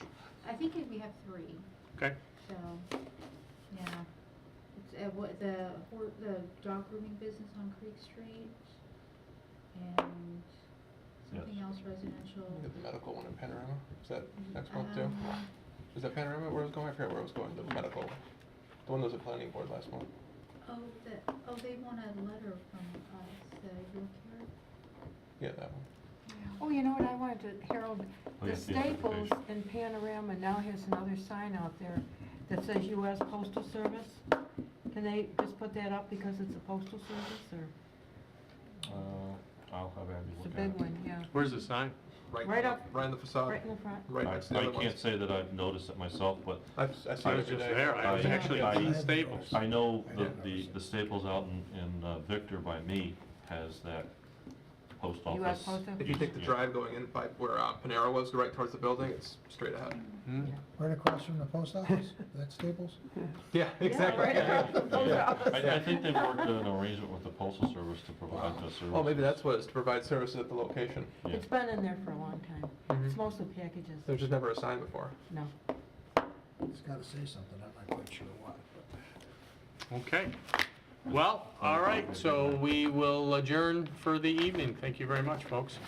I think we have 3, Okay, so, yeah. It's the dog grooming business on Creek Street, and something else residential. You got the medical one in Panorama. Is that next month too? Is that Panorama where it was going? I forget where it was going, the medical. The one that was at planning board last month. They want a letter from us, York here. Yeah, that one. Oh, you know what, I wanted to, Harold, Oh, yeah, the the Staples identification. in Panorama now has another sign out there that says US Postal Service. Can they just put that up because it's a postal service, or, I'll have Andy it's a look at it. big one, yeah. where's the sign? Right up- Right in the facade. Right in the front. Right next to the I other ones. can't say that I've noticed it myself, but I see I it was every just day. there, I was actually in Staples. I know the Staples out in Victor by me has that post office. US Postal? If you take the Yeah. drive going in by where Panera was, right towards the building, it's straight ahead. Right across from the post office, that's Staples? Yeah, exactly. right across the post office. I think they've worked an arrangement with the Postal Service to provide the service. Well, maybe that's what it is, to provide services at the location. Yeah. It's been in there for a long time. Mhm. It's mostly packages. There was just never a sign before. No. It's gotta say something, I'm not quite sure what. Okay. Well, all right, so we will adjourn for the evening. Thank you very much, folks.